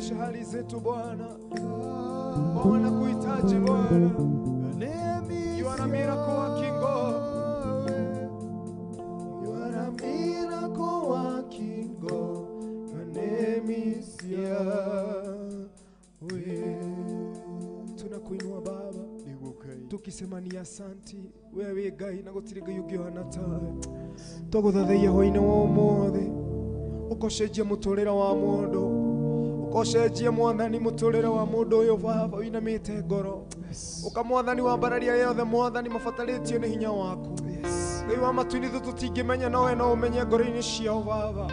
badilisha hali zetu Bwana. Wanakuhitaji Bwana. You are a miracle working God. You are a miracle working God. Your name is Yahweh. Tunakuinua Baba, tukisema ni asanti wewe Ngai na gutiriga yugihana tawe tuguthathaiya hoine wa umothe ukocenjia muturira wa mundu ukocenjia mwathani muturira wa mundu uyu Baba winamite ngoro ukamwathani wa mbararia yothe mwathani mafatalitio ni hinya waku Ngai wa matuini tutingimenya nowe no umenye ngoro-ini ciao Baba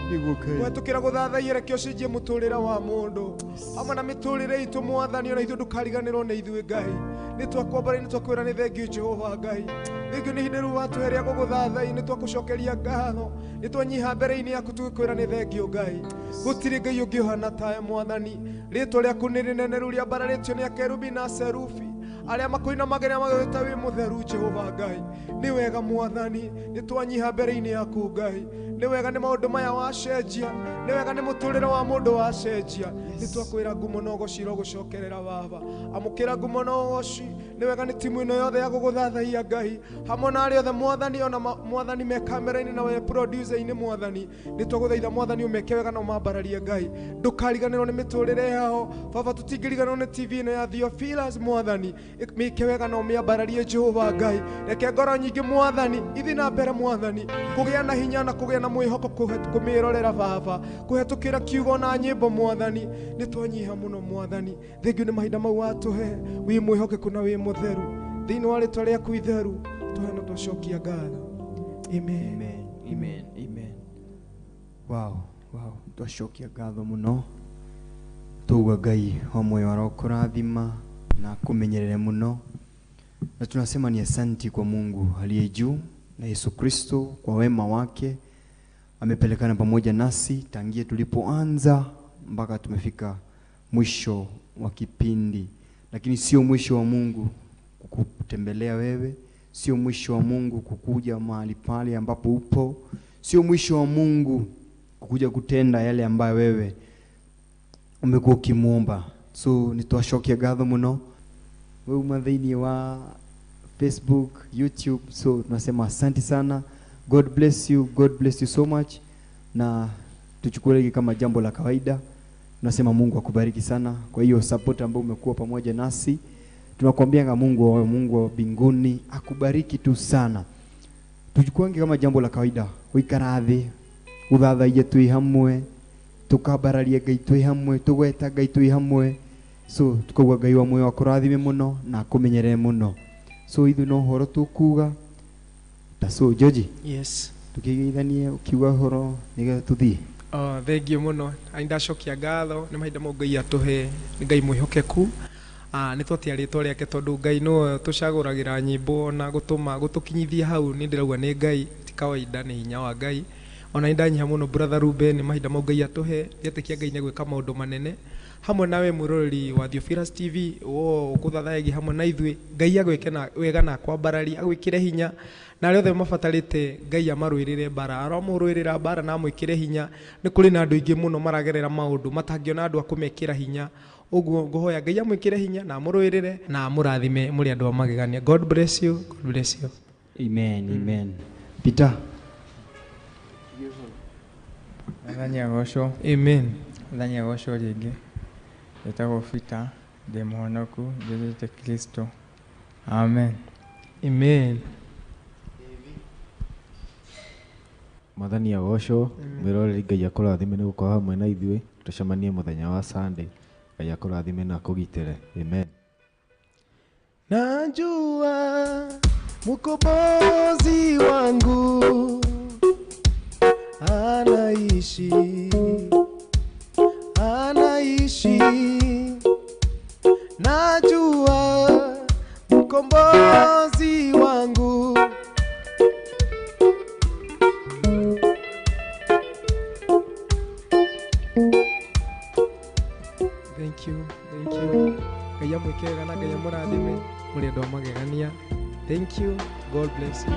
wetukira guthathaiya reke ucenjie muturira wa mundu amwe na miturire itu mwathani ona ithu ndukariganirwo ni ithuĩ Ngai ni twakwambara ni twakwira ni thengio Jehova Ngai thengio ni hinderu watuheria guguthathai ni twakucokeria ngatho ni twanyiha mbere-ini yaku tugikwira ni thengio Ngai gutiri Ngai ungihana tawe mwathani ritwa riaku ni rineneru ria mbararitio ni akerubi na serufi aria makoina mageria magwita wi mutheru Jehova Ngai ni wega mwathani ni twanyiha mbere-ini yaku Ngai ni wega ni maundu maya wacenjia ni wega ni muturire wa mundu wacenjia ni twakwira ngumo no gociro gucokerera Baba amukira ngumo no goci ni wega ni timu ino yothe ya guguthathaia Ngai hamwe na ari othe mwathani ona mwathani me kamera-ini na we producer-ini mwathani ni twaguthaitha mwathani umeke wega na umambararie Ngai ndukariganirwo ni miturire yao Baba tutingiriganirwo ni TV ino ya Theophilus mwathani meke wega na umiambararie Jehova Ngai reke ngoro nyingi mwathani ithi na mbere mwathani kugia na hinya na kugia na mwihoko kumirorera Baba kuhetukira kiugo na nyimbo mwathani ni twanyiha muno mwathani thengio ni mahinda mau watuhe wi mwihokeku na wi mutheru thiini wa ritwa riaku itheru tuhena twacokia ngatho amen Amen, amen, amen. Wow, twacokia ngatho muno tuuga Ngai wa moyo arokurathima na kumenyerere muno na tunasema ni asanti kwa Mungu aliye juu na Yesu Kristo kwa wema wake amepelekana pamoja nasi tangia tulipoanza mpaka tumefika mwisho wa kipindi. Lakini sio mwisho wa Mungu kukutembelea wewe, sio mwisho wa Mungu kukuja mahali pale ambapo upo, sio mwisho wa Mungu kukuja kutenda yale ambayo wewe umekuwa ukimuomba. So nitwashokia ngatho muno wewe mwathini wa Facebook, YouTube. So tunasema asante sana. God bless you so much. Na tuchukue hili kama jambo la kawaida. Tunasema Mungu akubariki sana kwa hiyo support ambayo umekuwa pamoja nasi. Tunakuambia Mungu wa mbinguni akubariki tu sana. Tuchukue kama jambo la kawaida. Uikarathi uthathaie twi hamwe tukabararia Ngai twi hamwe tugweta Ngai twi hamwe. So tukauga Ngai wa moyo akurathime muno na akumenyerere muno. So ithu no horo tukuga so George yes tukigeithanie ukiuga horo niga tuthie thengio muno aindacokia ngatho ni mahinda mau Ngai atuhe ni Ngai mwihokeku ni twatia ritwa riake tondu Ngai no tucaguragira nyimbo na gutuma gutukinyithia hau ni ndirauga ni Ngai ti kawaida ni hinya wa Ngai ona indanyiha muno brother Ruben ni mahinda mau Ngai atuhe yetikia Ngai ni gwika maundu manene hamwe nawe murori wa Theophilus TV ukuthathaigi hamwe na ithui Ngai agwike na wega na kwambararia agwikire hinya na rĩothe mabatarĩte Ngai amarũĩrĩre bara aramũrũĩrĩra bara na amwĩkĩre hinya nĩ kũrĩ na andũ aingĩ mũno maragerera maũndũ matangĩona andũ a kũmekĩra hinya ũguo ngũhoya Ngai amwĩkĩre hinya na amũrũĩrĩre na amũrathime mũrĩ andũ a magegania. God bless you, God bless you. Amen, amen. Peter Mwathani agocwo. Amen. Mwathani agocwo rĩngĩ. Ndĩtagwo Peter ndĩ mũhonoku njĩtĩte Kristo. Amen. Amen. Mwathani agocwo mwĩroreri Ngai akũrathime nĩ gũkorwo hamwe na ithuĩ tucemanie mũthenya wa Sunday. Ngai akũrathime na akũgitĩre. Amen. Najua mkombozi wangu anaishi najua mkombozi wangu Thank you. Ngai amwĩkĩre na Ngai amũrathime mũrĩ andũ a magegania. Thank you. God bless you.